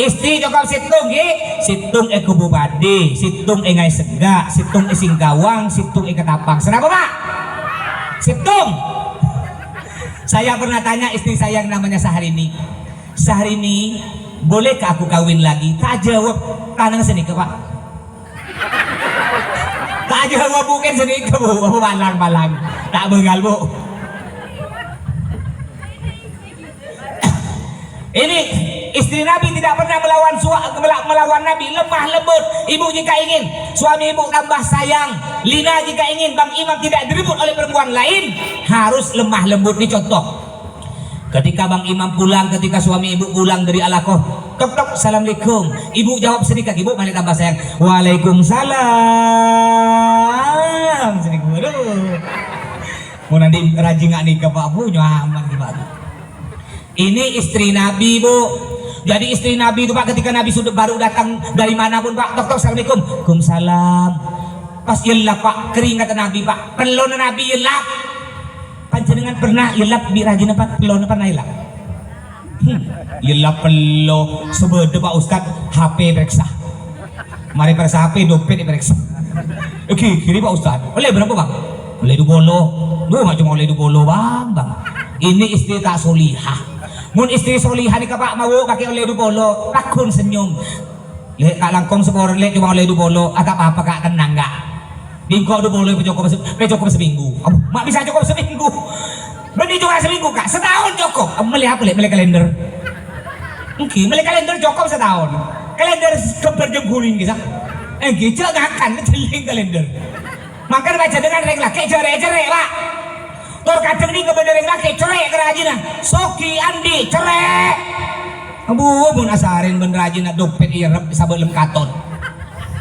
A: Istri cukup situng kubu badi, situng engai segak, situng sing gawang, situng ketapang. Kenapa pak? Situng. Saya pernah tanya istri saya yang namanya Sahrini, bolehkah aku kawin lagi? Tak jawab tanang sini ke pak. Tak jawab bukan sedikit bu, balang tak bengal bu. Ini istri Nabi tidak pernah melawan Nabi, lemah lembut. Ibu jika ingin suami ibu tambah sayang, Lina jika ingin Bang Imam tidak direbut oleh perempuan lain, harus lemah lembut. Ini contoh. Ketika Bang Imam pulang, ketika suami ibu pulang dari Alakoh, tok assalamualaikum. Ibu jawab sedikit, ibu malah tambah sayang. Waalaikumsalam. Mau nanti rajin nggak nikah pak bu nyaman gimana? Ini istri Nabi bu. Jadi istri Nabi itu pak ketika Nabi sudah baru datang dari manapun pak, tok assalamualaikum. Waalaikumsalam. Pas yelap pak keringat Nabi pak, perlu Nabi yelap. Panjenengan pernah yelap birajin apa? Pelon pernah yelap? Yelap pelo sebeda pak Ustad HP periksa. Mari periksa HP dompet diperiksa. Oke kiri pak Ustad. Oleh berapa bang? Oleh 2 bolo. Lu nggak cuma oleh 2 bolo bang. Ini istri tak solihah. Mun istri solihah nih pak mau pakai oleh 2 bolo. Takun senyum. Lihat kak langkong seorang lihat cuma oleh 2 bolo. Atau apa kak tenang nggak? Bingkau udah boleh cukup seminggu. Mak bisa cukup seminggu. Beni juga seminggu kak, setahun cukup. Melihat kalender. Mungkin melihat kalender cukup setahun. Kalender keberjengguling kisah. Gitu nggak akan celing kalender. Maka baca dengan regla kayak cerai pak. Tor kadang ini kebenaran laki cerai kerajinan. Soki Andi cerai. Abu mun asarin ben rajin dompet irep sabelem katon.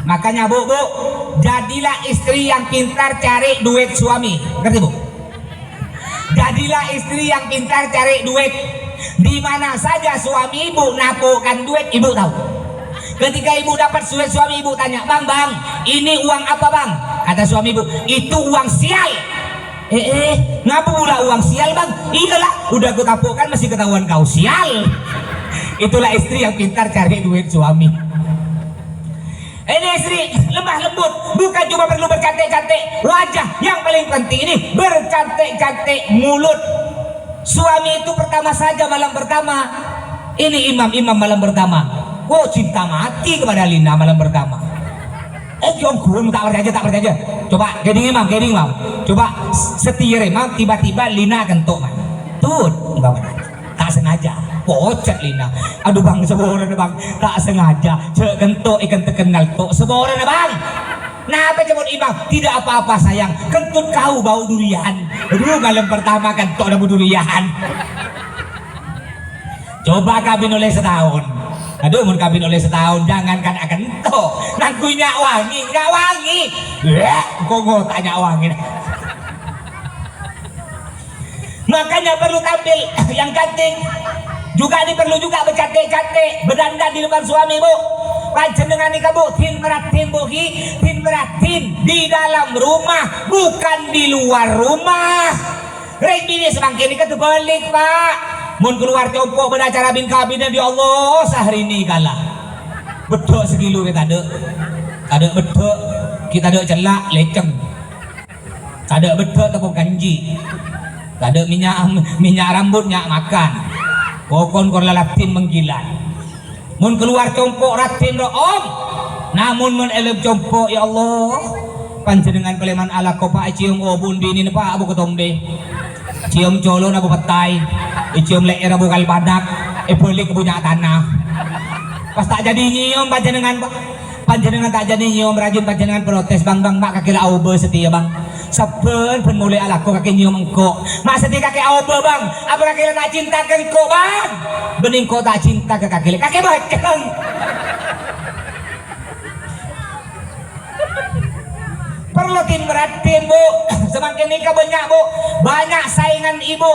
A: Makanya bu, jadilah istri yang pintar cari duit suami. Ngerti bu? Jadilah istri yang pintar cari duit. Di mana saja suami ibu napokan duit, ibu tahu. Ketika ibu dapat duit suami ibu tanya, bang, ini uang apa bang? Kata suami ibu, itu uang sial. Ngapa pula uang sial bang? Iyalah, udah aku tapokan masih ketahuan kau sial. Itulah istri yang pintar cari duit suami. istri lemah lembut, bukan cuma perlu bercantik-cantik wajah, yang paling penting ini bercantik-cantik mulut. Suami itu pertama saja malam pertama, ini imam malam pertama, cinta mati kepada Lina malam pertama. Tak percaya. Coba geding imam. Coba setir imam, tiba-tiba Lina kentuk man. Tuh, tak sengaja. Pocet Lina. Aduh bang, seboran bang. Tak sengaja. Cek kentuk ikan terkenal tok. Seboran bang. Nah apa cebut imam? Tidak apa-apa sayang. Kentut kau bau durian. Aduh malam pertama kentuk ada bau durian. Coba kawin oleh setahun. Aduh mun kawin oleh setahun jangankan akan ento nangkunya wangi nggak wangi kok tanya wangi. Makanya perlu tampil yang cantik juga, ini perlu juga bercantik-cantik, berdandan di depan suami bu. Panjenengan nih kamu tin meratin di dalam rumah, bukan di luar rumah. Rek ini semakin ini balik pak. Mun keluar tiongkok beracara bin kabinnya di Allah sehari ini kalah bedok segilu kita ada bedok kita ada celak leceng, ada bedok tepung kanji, ada minyak rambutnya makan kokon korlalatin menggilat. Mun keluar tiongkok ratin om, namun mun elem tiongkok ya Allah panjenengan keleman ala kopa cium obun dini pak abu ketombe cium colon abu petai, cium leher abu kalbadak, balik ke punya tanah. Pas tak jadi nyium panjenengan tak jadi nyium rajin panjenengan protes bang mak kaki aube setia bang. Saben pun mulai alaku kaki nyium engkau. Mak setia kaki aube bang. Apa kaki tak cinta ke engkau bang? Bening kau tak cinta ke kaki bacang. Perlu tin meratin bu, semakin nikah banyak bu, banyak saingan ibu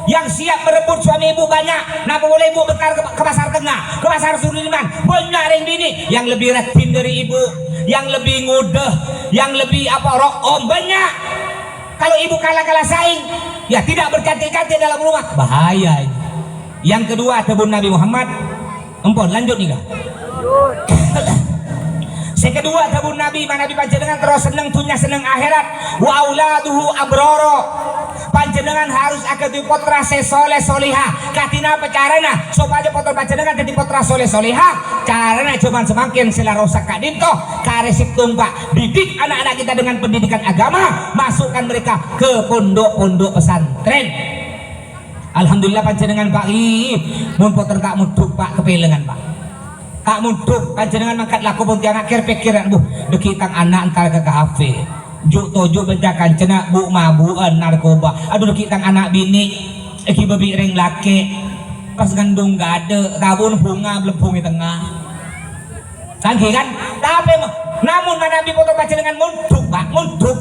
A: yang siap merebut suami ibu banyak. Napa boleh ibu bekar ke pasar tengah, ke pasar Sudirman, banyak yang ini yang lebih ratin dari ibu, yang lebih ngudeh, yang lebih rokom banyak. Kalau ibu kalah saing, ya tidak bercantik-cantik dalam rumah, bahaya. Yang kedua tebun Nabi Muhammad, empon lanjut nih kah? Sekedua tabun Nabi panjenengan terus seneng dunia seneng akhirat wa auladuhu abroro. Panjenengan harus akan di potra soleh soliha katina pecarana supaya potra panjenengan jadi potra soleh soliha carana cuman semakin selarosak kadinto karesik tumpak didik anak-anak kita dengan pendidikan agama, masukkan mereka ke pondok-pondok pesantren. Alhamdulillah panjenengan Pak mun potra tak muduk Pak kepelengan Pak tak muduk panjenengan mangkat laku pun tiang akhir pikiran bu dekitang anak antar ke kafe juk tojo bencakan cenak bu mabuan narkoba aduh dekitang anak bini eki babi ring laki pas gandung gak ada tabun bunga belum di tengah canggih kan tapi namun Nabi foto panjenengan muduk Pak muduk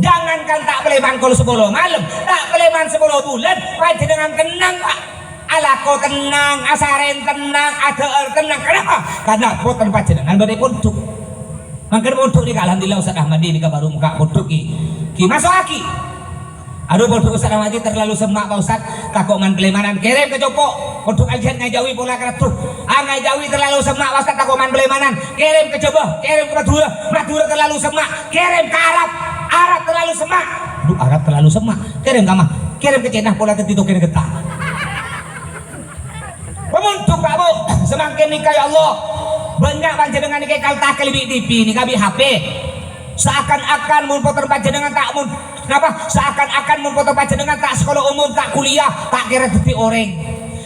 A: jangankan tak peleman kalau 10 malam tak peleman 10 bulan panjenengan kenang Pak. Alako tenang, asaren tenang, adaer tenang. Kenapa? Karena poten panjenengan badhe punduk. Mangken punduk nih alhamdulillah Ustaz Ahmadi nih baru muka punduk ki masuk aki. Aduh punduk Ustaz Ahmadi terlalu semak Pak Ustaz, takoman pelemanan kirim ke Jopok. Punduk ajian ngajawi pola keratuh. Ngajawi terlalu semak Pak Ustaz takoman pelemanan kirim ke Jombang, kirim ke Madura terlalu semak, kirim ke Arab terlalu semak. Aduh Arab terlalu semak, kirim ke mah, kirim ke Cenah pola tetito kirim getah. Pemuntuk Pak Bu, semakin nikah ya Allah banyak panjenengan nikah kaltah kelibik TV nikah bi HP seakan-akan mun poter panjenengan tak mun kenapa seakan-akan mun poter panjenengan tak sekolah umum tak kuliah tak kira detik orang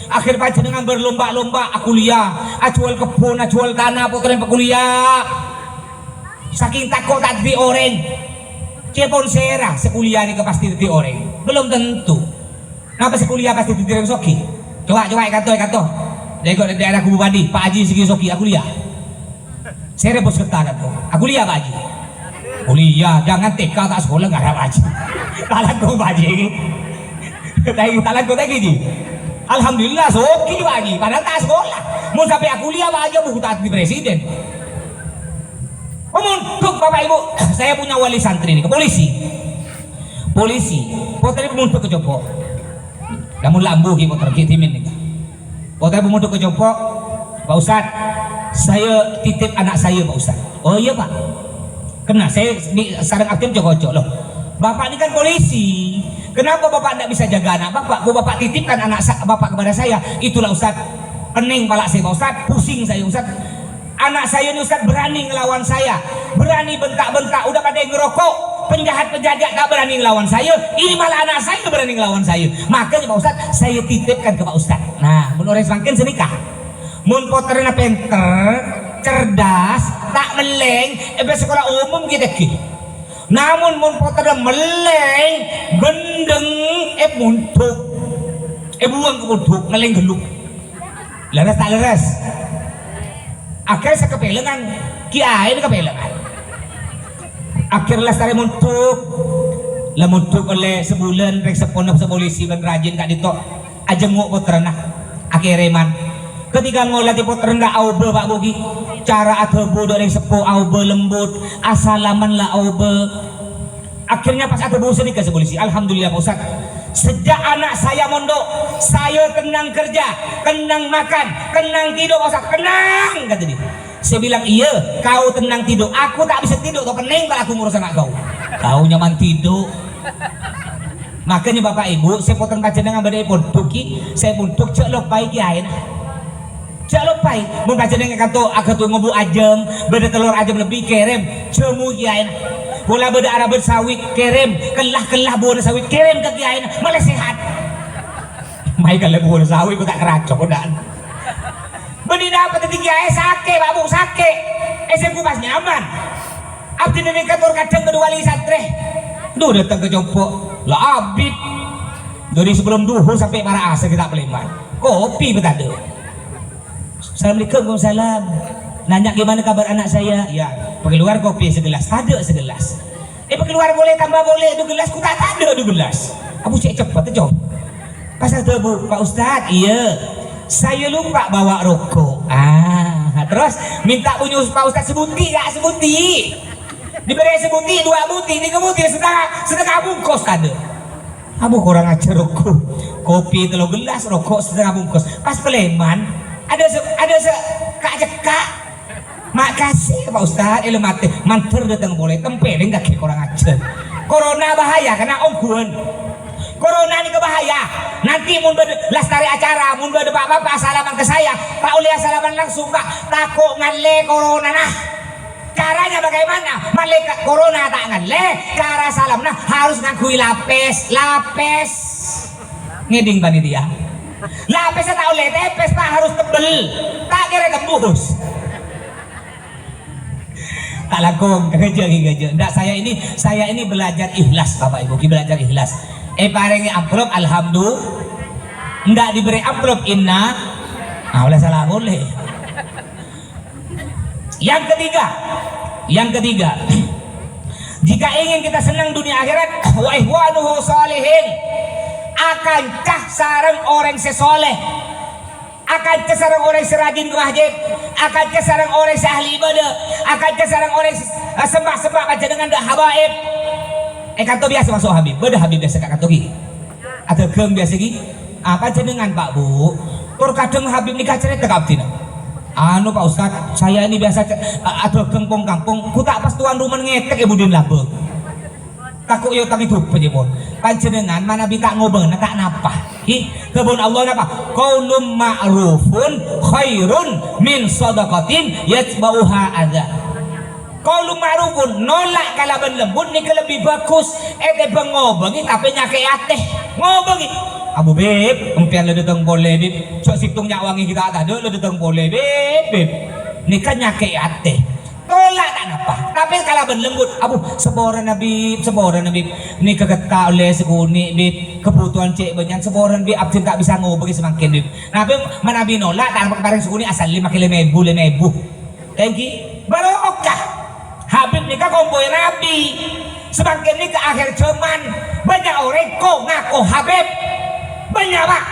A: akhir panjenengan berlomba-lomba kuliah jual kebun jual tanah poter kuliah saking takut tak detik orang cepon serah sekuliah ini pasti detik orang belum tentu kenapa sekuliah pasti detik orang soki. Coba kata. Dari daerah Kubu Padi, Pak Haji Sigi Soki, aku lihat. Saya rebus kata aku lihat Pak Haji. Kuliah, jangan TK tak sekolah nggak ada Pak Haji. Talan kau Pak Haji. Talan kau lagi ji. Alhamdulillah Soki Pak Haji, padahal tak sekolah. Mau sampai aku lihat Pak Haji buku tak di presiden. Pemuntuk Bapak Ibu, saya punya wali santri ini ke polisi. Potri pemuntuk ke Jopok. Namun lambu kita terkitimin nih. Potri pemuntuk ke Jopok, Pak Ustad, saya titip anak saya Pak Ustaz. Oh iya Pak, kena saya di sarang aktif cocok loh. Bapak ini kan polisi, kenapa Bapak tidak bisa jaga anak Bapak? Bapak titipkan anak Bapak kepada saya. Itulah Ustaz, pening pala saya Pak Ustaz, pusing saya Ustaz. Anak saya ini Ustaz berani ngelawan saya, berani bentak-bentak, udah pada ngerokok, penjahat-penjahat tak berani ngelawan saya, ini malah anak saya berani ngelawan saya. Makanya Pak Ustaz, saya titipkan ke Pak Ustaz. Nah, menurut semakin senikah mun poterna pinter, cerdas, tak meleng, sekolah umum gitu ki. Namun mun poterna meleng, gendeng, muntuk, buang ke muntuk, meleng geluk. Leres tak leres. Akhirnya saya kepelengan, kiai ini kepelengan. Akhirnya saya muntuk, lah muntuk oleh sebulan, rek seponok sepolisi dan rajin kak ditok, aja nguk poterna. Akhirnya man. Ketika ngolah di poter nggak aube Pak Bogi, cara atebu dari sepo aube lembut, asalaman lah aube. Akhirnya pas atebu sedikit sepolisi, alhamdulillah Pak Ustaz. Sejak anak saya mondok, saya tenang kerja, tenang makan, tenang tidur Pak Ustaz, tenang kata dia. Saya bilang iya, kau tenang tidur, aku tak bisa tidur, kau pening kalau aku ngurus anak kau. Kau nyaman tidur. Makanya Bapak Ibu, saya potong kaca dengan badai pontuki, saya puntuk cek lopai kiai. Cak lupai, mun baca dengan kanto akatu ngobu ajem, beda telur ajem lebih kerem, cemu kiain. Bola beda arabet sawit kerem, kelah buah sawit kerem ke kiain, malah sehat. Mai kalau buah sawit ku tak keracok dan. Beni dapat di kiai sake, babu sake. Esen ku pas nyaman. Abdi dari kantor kadang kedua wali satre. Duh datang ke Jompo, lah abid. Dari sebelum duhur sampai para asa kita Peleman. Kopi betade. Assalamualaikum, waalaikumsalam. Nanya gimana kabar anak saya? Ya, pergi luar kopi segelas, ada segelas. Pergi luar boleh tambah boleh 2 gelas, ku tak ada 2 gelas. Abu cek cepat aja. Pasal tu Bu, Pak Ustaz, iya. Saya lupa bawa rokok. Terus minta punya Pak Ustaz sebuti enggak sebuti? Diberi sebuti 2 buti, 3 buti setengah bungkus ada. Abu kurang ajar rokok. Kopi 3 gelas, rokok setengah bungkus. Pas Peleman ada kak cekak makasih Pak Ustaz mati manter datang boleh tempelin kaki kurang aja. Corona bahaya karena ongguan corona ini kebahaya. Nanti mun lestari acara mun bade bapak salaman ke saya tak boleh salaman langsung Pak, takut ngalle corona. Nah caranya bagaimana malaikat corona tak ngalle, cara salam nah harus ngakui lapis ngeding bani dia. Lapisnya tak oleh tepes Pak, harus tebel, tak kira tembus. Tak lakum kerja. Enggak, saya ini belajar ikhlas Bapak Ibu, belajar ikhlas. Parengi amplop alhamdulillah, enggak diberi amplop inna, oleh salah boleh. Yang ketiga, jika ingin kita senang dunia akhirat, wa ihwanuhu sholihin, akan cah sarang orang sesoleh, akan cah sarang orang serajin ke masjid, akan cah sarang orang seahli ibadah, akan cah sarang orang sembah baca dengan dah habaib. Kanto biasa masuk habib, beda habib biasa kak kanto gi, atau geng biasa gi, apa jenengan Pak Bu, tur kadang habib nikah cerita kaptina. Pak Ustaz, saya ini biasa atau geng kampung, ku tak pas tuan rumah ngetek budin labeng. Takut yo kami tuh penjemur panjenengan mana bita ngobeng tak napa kebun Allah napa qaulun ma'rufun khairun min shadaqatin yatba'uha adza. Qaulun ma'rufun nolak kalaban lembut ni lebih bagus pengobengi tapi nyake ateh ngobengi Abu beb empian le datang boleh beb sok situng nyawangi kita ada le datang boleh beb nikah nyake ateh tolak tak napa tapi kalau berlembut abu seboran nabi ini kegeta oleh seguni bib kebutuhan cek banyak seboran bib absen tak bisa ngobeng semakin bib nabi manabi nolak tak kemarin seguni asal 5 lemebu thank you barokah habib nikah komboy nabi semakin ini ke akhir zaman banyak orang kok ngaku habib banyak Pak.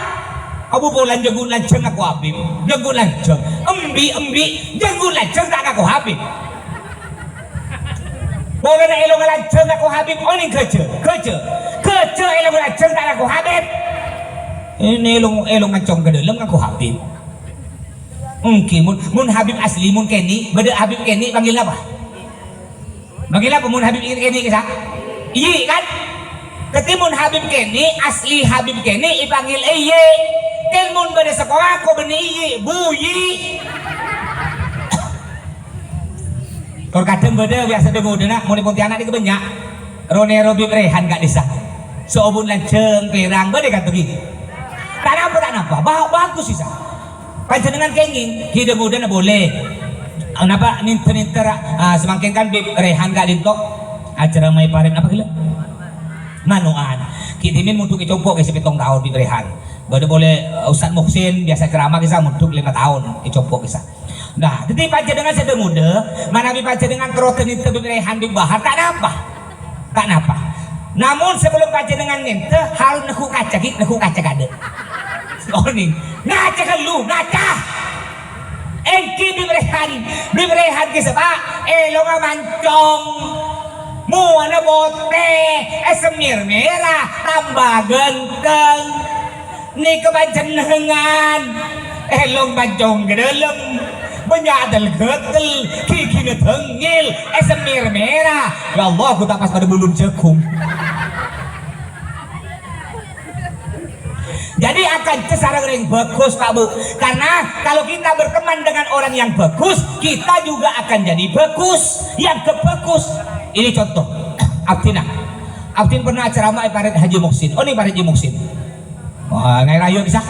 A: Abu bolan jagung lanceng aku habib jagung lanceng embi jagung lanceng tak aku habib. Boleh nak elok lanceng aku habib, oh ini kerja elok lanceng tak aku habib. Ini elok ngancong ke dalam aku habib. Mungkin mun Habib asli mun Kenny, beda Habib Kenny panggil apa? Panggil apa mun Habib Kenny kisah? Iya kan? Ketimun Habib Kenny asli Habib Kenny dipanggil iye. Kelmun beda sekolah ko beni iye, buyi. Kor kadang beda biasa demo dena mun di Pontianak di kebanyak. Rone Robi Rehan gak desa. Seobun lanceng perang beda kan begitu. Tak apa, bagus sih. Panjenengan kenging hidup muda na boleh. Kenapa ninter semakin kan Bib Rehan gak lintok acara may parin apa gila? Manuan. Kitimin munduk icopok kasi 7 tahun Bib Rehan. Bada boleh Ustaz Muhsin biasa ceramah kisah munduk 5 tahun icopok kisah. Nah, jadi panjenengan sedang muda, mana bi panjenengan keroten itu Bib Rehan dibahar tak apa. Namun sebelum panjenengan nente harus neku kaca gade. Oh nih, ngaca kan lu, ngaca. Engki Bib Rehan kisah pak, lo nga mancong. Muana bote, semir merah, tambah genteng. Ni kebanjenengan, long mancong gedelem. Menyadal getel, kiki ngetengil, semir merah. Ya Allah, aku tak pas pada bulun jekung. Jadi akan sarang yang bagus Pak Bu, karena kalau kita berteman dengan orang yang bagus, kita juga akan jadi bagus, yang kebagus. Ini contoh, Abtin pernah ceramah ibarat Haji Muhsin. Oh ini ibarat Haji Muhsin. Wah, ngai rayu bisa.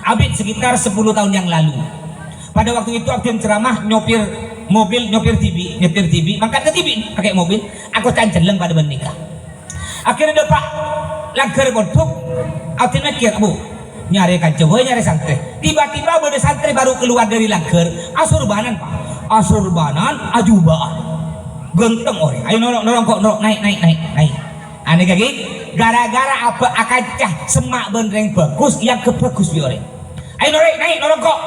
A: Abid sekitar 10 tahun yang lalu. Pada waktu itu Abtin ceramah nyopir mobil, nyetir TV, mangkat ke TV pakai mobil. Aku canceleng pada menikah. Akhirnya ada Pak langgar bontuk. Abtin mikir, Bu, nyari kancewe, nyari santri. Tiba-tiba ada santri baru keluar dari langgar, asurbanan Pak. Asurbanan, ajubaan. Genteng orang. Ayo nolong kok, naik. Aneh kaki, gara-gara apa akacah semak benereng bagus, yang kebagus bi orang. Ayo naik, nolong kok.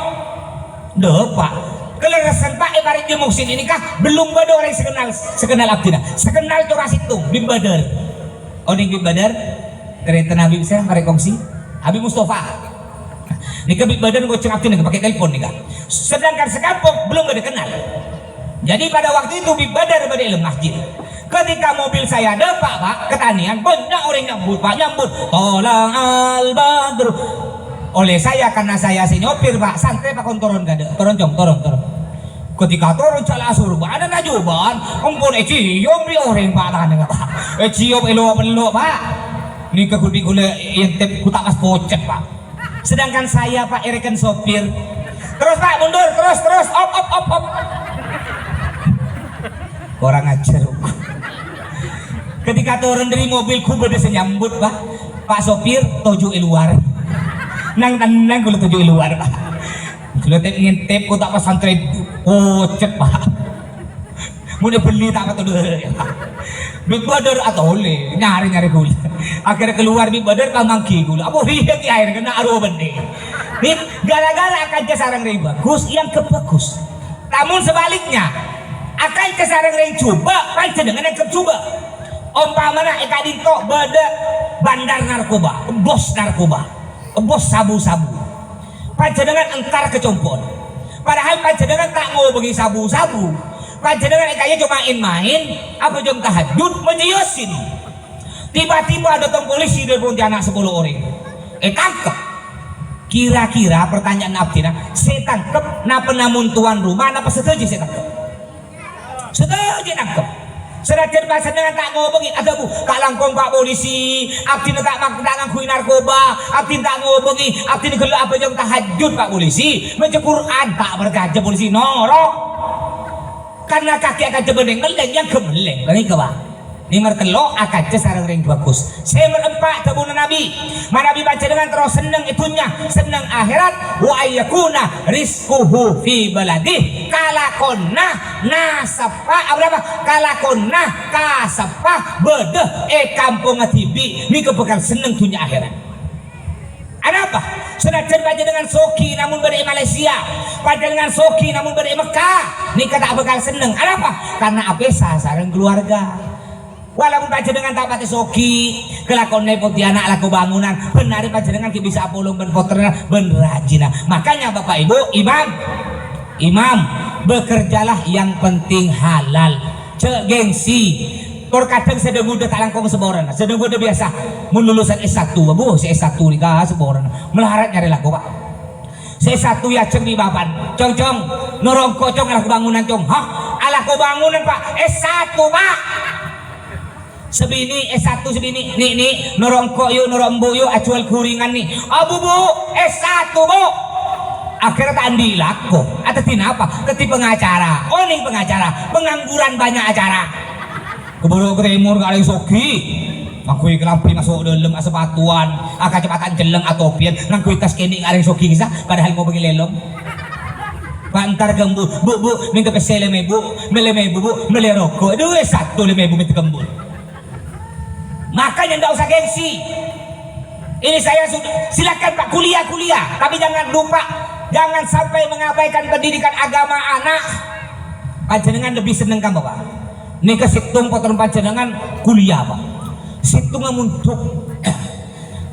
A: Duh Pak, kelerasan Pak ibarat Haji Muhsin ini kah belum ada orang sekenal Abdina, sekenal Tora Situng, Bib Badar. Oh ini Bib Badar, kereta Habib saya mari kongsi, Habib Mustafa. Nih ke Bib Badar gue cek Abdina pakai telepon nih kah. Sedangkan sekampung belum ada kenal. Jadi pada waktu itu Bib Badar pada ilmu masjid. Ketika mobil saya ada Pak ketanian banyak orang nyambut Pak nyambut. Tolong Al Badr. Oleh saya karena saya nyopir Pak santai Pak turun gak ada turun ketika turun cala asurban ada najuban kumpul cium di orang Pak tahan enggak Pak cium elo Pak ini ke kulbi gula yang ku tak mas pocet Pak sedangkan saya Pak irikan sopir terus Pak mundur terus op orang ajar ketika turun dari mobil ku beda senyambut Pak sopir toju luar nang gue tujuh luar Pak. Kalau ngintip ku tak pas santri pocet Pak. Mau beli tak betul Pak. Bib Badar atau oleh nyari gula. Akhirnya keluar Bib Badar kamangki gula. Apa riak di air kena aruh bende. Nih gara-gara akan sarang ring bagus yang kebagus. Namun sebaliknya akan sarang ring coba pancen dengan yang coba. Umpamana ekadinto beda bandar narkoba, bos narkoba. Bos sabu-sabu panjenengan entar kecompon padahal panjenengan tak mau bagi sabu-sabu panjenengan kayaknya cuma main apa jam tahajud menjiosin tiba-tiba ada tong polisi dari Pontianak 10 orang tangkep kira-kira pertanyaan Abdina saya tangkep napa namun tuan rumah napa setuju saya tangkep senajan panjenengan tak ngomongi ada Bu tak langkong Pak polisi Abdin tak ngakui narkoba Abdin tak ngomongi Abdin gelap apa yang tahajud Pak polisi baca Quran tak berkaca polisi norok karena kaki akan cebeneng yang kemeleng lagi ke Pak ini merkelok akan sarang ring bagus saya merempak kebunan Nabi Nabi baca dengan terus senang itunya senang akhirat wa ayyakuna rizquhu fi baladih kalakonna nasapa apa kalakonna kasapa bedeh kampung atibi ini kebekal senang dunia akhirat ada apa? Senajan baca dengan Soki namun beri Malaysia baca dengan Soki namun beri Mekah ini kata bekal senang ada apa? Karena abesa sarang keluarga Walaupun panjenengan tak pati soki kelakon Pontianak laku bangunan benar panjenengan bisa apolong ben poterna ben rajina. Makanya Bapak Ibu imam bekerjalah yang penting halal cek gengsi. Kor kadang sedang udah tak langkong seboran sedang udah biasa mun lulusan S1 bu si S1 nikah seboran melarat nyari laku Pak C1 ya ceng di bapan cong norongko cong alaku bangunan cong hah alaku bangunan Pak S1 Pak sebini S1 sebini nih norongko yuk norombo yuk acual kuringan nih bu S1 bu akhirnya tak andi laku atau tinapa keti pengacara nih pengacara pengangguran banyak acara keburu ke timur gak ada yang soki ngakui kelampi masuk dalam sepatuan kecepatan jeleng atau pian ngakui tas kini gak ada yang soki kisah padahal mau pergi lelong pantar gembu bu minta pesel bu mele rokok aduh satu bu minta gembul makanya ndak usah gengsi ini saya sudah silakan Pak kuliah tapi jangan lupa jangan sampai mengabaikan pendidikan agama anak panjenengan lebih seneng kan Bapak ini ke situng poton panjenengan kuliah Pak situng ngamuntuk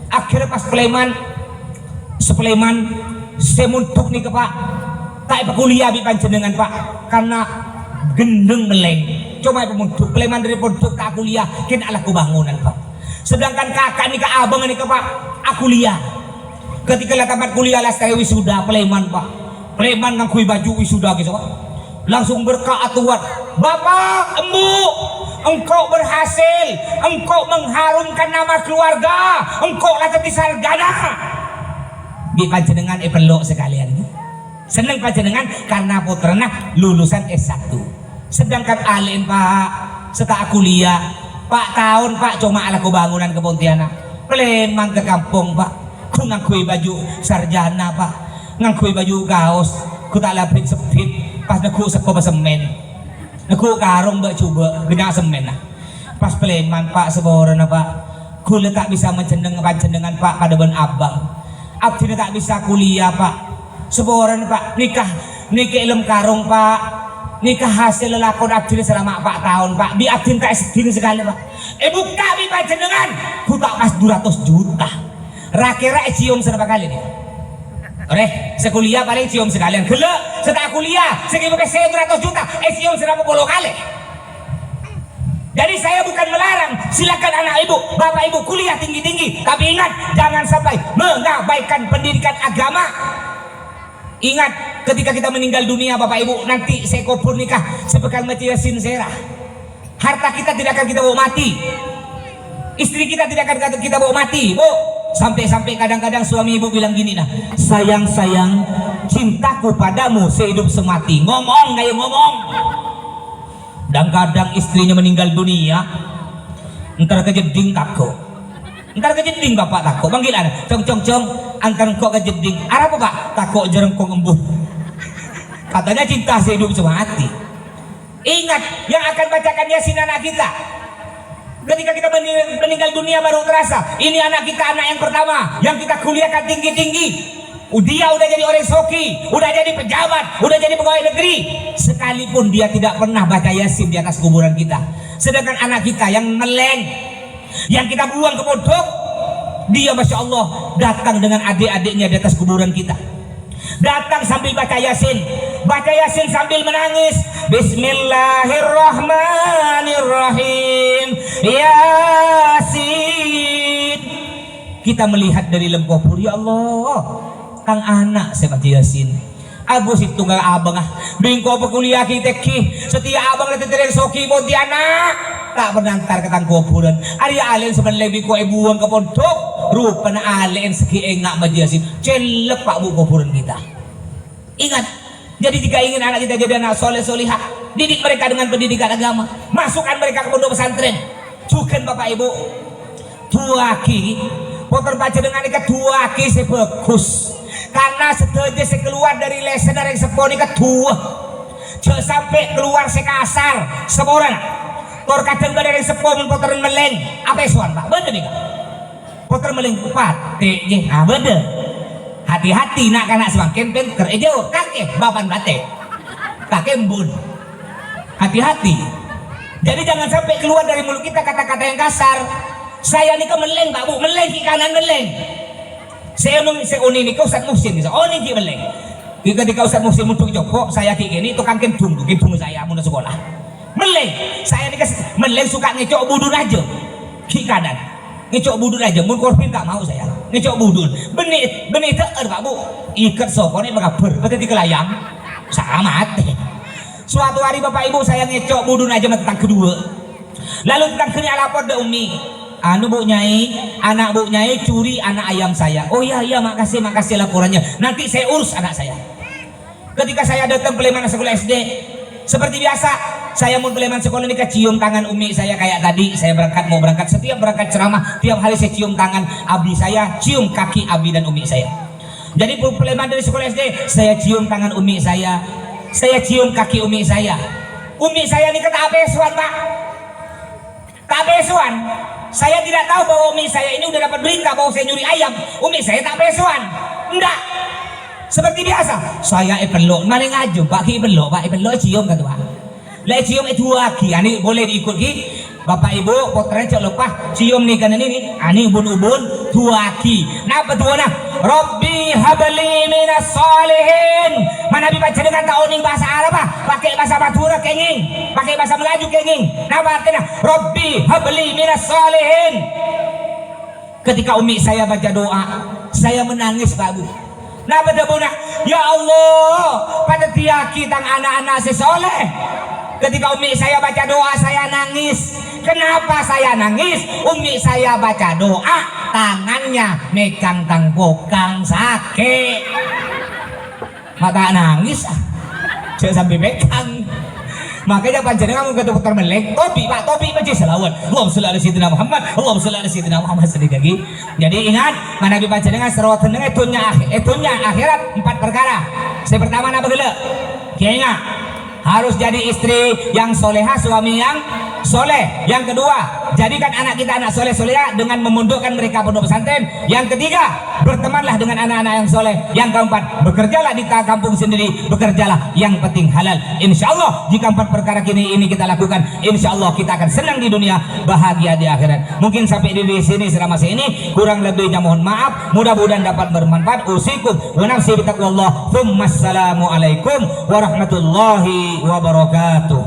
A: akhirnya pas sepeleman semuntuk nih ke Pak tak kuliah di panjenengan Pak karena gendeng meleng cuma pemuntuk peleman dari pondok ke kuliah kena ala kebangunan Pak sedangkan kakak nih ke abang nih ke Pak aku kuliah ketika lah tamat kuliah lah saya wisuda peleman Pak peleman ngakui baju wisuda gitu Pak langsung berkah atuan Bapak Embu engkau berhasil engkau mengharumkan nama keluarga engkau lah jadi sarjana di panjenengan pelok sekalian seneng panjenengan karena putrana lulusan S1 sedangkan alin Pak setelah kuliah Pak tahun Pak cuma ala kebangunan ke Pontianak Pleman ke kampung Pak ku ngakui baju sarjana Pak ngakui baju kaos ku tak labrik sepit pas naku sekolah semen naku karung mbak coba dengan semen nah pas Pleman Pak seboran Pak kuliah tak bisa mencendengan panjenengan Pak pada ben abang abdi tak bisa kuliah Pak seboran Pak nikah ilmu karung Pak nikah hasil lelakon abdi selama 4 tahun Pak bi abdi tak segini sekali Pak buka bi panjenengan ku tak pas 200 juta rakira cium serba kali nih sekuliah paling cium sekalian gelap setelah kuliah segitu ke 100 juta cium serba 10 kali jadi saya bukan melarang silakan anak ibu bapak ibu kuliah tinggi-tinggi tapi ingat jangan sampai mengabaikan pendidikan agama ingat ketika kita meninggal dunia bapak ibu nanti saya kubur nikah sebekal mati yasin serah harta kita tidak akan kita bawa mati istri kita tidak akan kita bawa mati bu sampai kadang-kadang suami ibu bilang gini nah sayang cintaku padamu sehidup semati ngomong kayak ngomong dan kadang istrinya meninggal dunia entar kejeding takut entar kejeding bapak takut panggil ada cong antar kok kejeding apa Pak takut jerengkong embun katanya cinta sehidup semati ingat yang akan bacakan yasin anak kita ketika kita meninggal dunia baru terasa ini anak kita anak yang pertama yang kita kuliahkan tinggi-tinggi dia udah jadi orang soki udah jadi pejabat udah jadi pegawai negeri sekalipun dia tidak pernah baca yasin di atas kuburan kita sedangkan anak kita yang meleng yang kita buang ke pondok dia Masya Allah datang dengan adik-adiknya di atas kuburan kita datang sambil baca yasin sambil menangis Bismillahirrahmanirrahim Yasin kita melihat dari lem kubur ya Allah kang anak saya baca yasin agus itu nggak abang bingko pekuliah kita setia abang letih soki Pontianak tak penantar ketang kuburan Arya alien sebenarnya lebih kue buang ke pondok rupanya alien segi engak majasin celek Pak Bu kuburan kita ingat jadi jika ingin anak kita jadi anak soleh solihah didik mereka dengan pendidikan agama masukkan mereka ke pondok pesantren juga Bapak Ibu tuaki poter baca dengan ikat tuaki sebagus karena setelah saya keluar dari lesen dari seponi ke tua sampai keluar sekasar semoran tor kadang dari sepon poter meleng apa suan Pak bener nih poter meleng kupat bener hati-hati nak kanak semakin pinter jauh kakek bapan bate kakek embun hati-hati Jadi jangan sampai keluar dari mulut kita kata-kata yang kasar. Saya ni kan meleng Pak Bu, meleng ke kanan meleng. Saya uni ni kau Ustaz Muhsin ni. Oh ni ki meleng. Ketika Ustaz Muhsin muncul joko, saya ki gini tukang kentung saya mun sekolah. Meleng. Saya ni kan meleng suka ngecok budun aja. Ki kanan. Ngecok budun aja. Mun korpin tak mau saya. Ngecok budun. Benih teer Pak Bu. Ikat soko ni bakaber. Berarti kelayang. Sama mati. Suatu hari Bapak Ibu saya ngecok budun aja tentang kedua. Lalu tentang kini lapor de Umi. Anu Bu Nyai, anak Bu Nyai curi anak ayam saya. Oh iya makasih laporannya. Nanti saya urus anak saya. Ketika saya datang Peleman sekolah SD, seperti biasa saya mau Peleman sekolah ini cium tangan Umi saya kayak tadi. Saya mau berangkat setiap berangkat ceramah, tiap hari saya cium tangan Abi saya, cium kaki Abi dan Umi saya. Jadi Peleman dari sekolah SD, saya cium tangan Umi saya cium kaki Umi saya. Umi saya ini kata abesuan Pak. Tak besuan. Saya tidak tahu bahwa Umi saya ini udah dapat berita bahwa saya nyuri ayam. Umi saya tak besuan. Enggak. Seperti biasa. Saya pelok. Mana ngaju Pak ki pelok. Pak pelok cium kan Pak. Lah cium itu lagi. Ani boleh diikut ki. Bapak Ibu potret cok lepas cium nih kan ini. Ani ubun-ubun tuaki. Napa tuh nah? Rabbi habli minas salihin. Mana baca dengan taoning bahasa Arab pakai bahasa Madura kenging, pakai bahasa Melayu kenging. Napa artinya? Rabbi habli minas salihin. Ketika Umi saya baca doa, saya menangis Pak Bu. Napa dah ya Allah, pada tiaki tang anak-anak sesoleh. Ketika Umi saya baca doa saya nangis. Kenapa saya nangis? Umi saya baca doa, tangannya megang tang pokang sakit. Maka nangis jangan sampai megang. Makanya panjenengan ke dokter melek topi Pak, topi baca selawat Allahumma sholli ala sayyidina Muhammad, Allahumma sholli ala sayyidina Muhammad lagi. Jadi ingat mana nabi panjenengan serawat tenang itunya akhirat 4 perkara. Saya pertama apa dulu? Ingat harus jadi istri yang soleha, suami yang soleh. Yang kedua, jadikan anak kita anak soleh soleha dengan memundukkan mereka pondok pesantren. Yang ketiga, bertemanlah dengan anak-anak yang soleh. Yang keempat, bekerjalah di kampung sendiri, bekerjalah yang penting halal. Insya Allah jika 4 perkara ini kita lakukan, insya Allah kita akan senang di dunia, bahagia di akhirat. Mungkin sampai di sini selama ini, kurang lebihnya mohon maaf. Mudah-mudahan dapat bermanfaat. Usikum wa nafsi bitaqwallah. Assalamualaikum warahmatullahi wabarakatuh.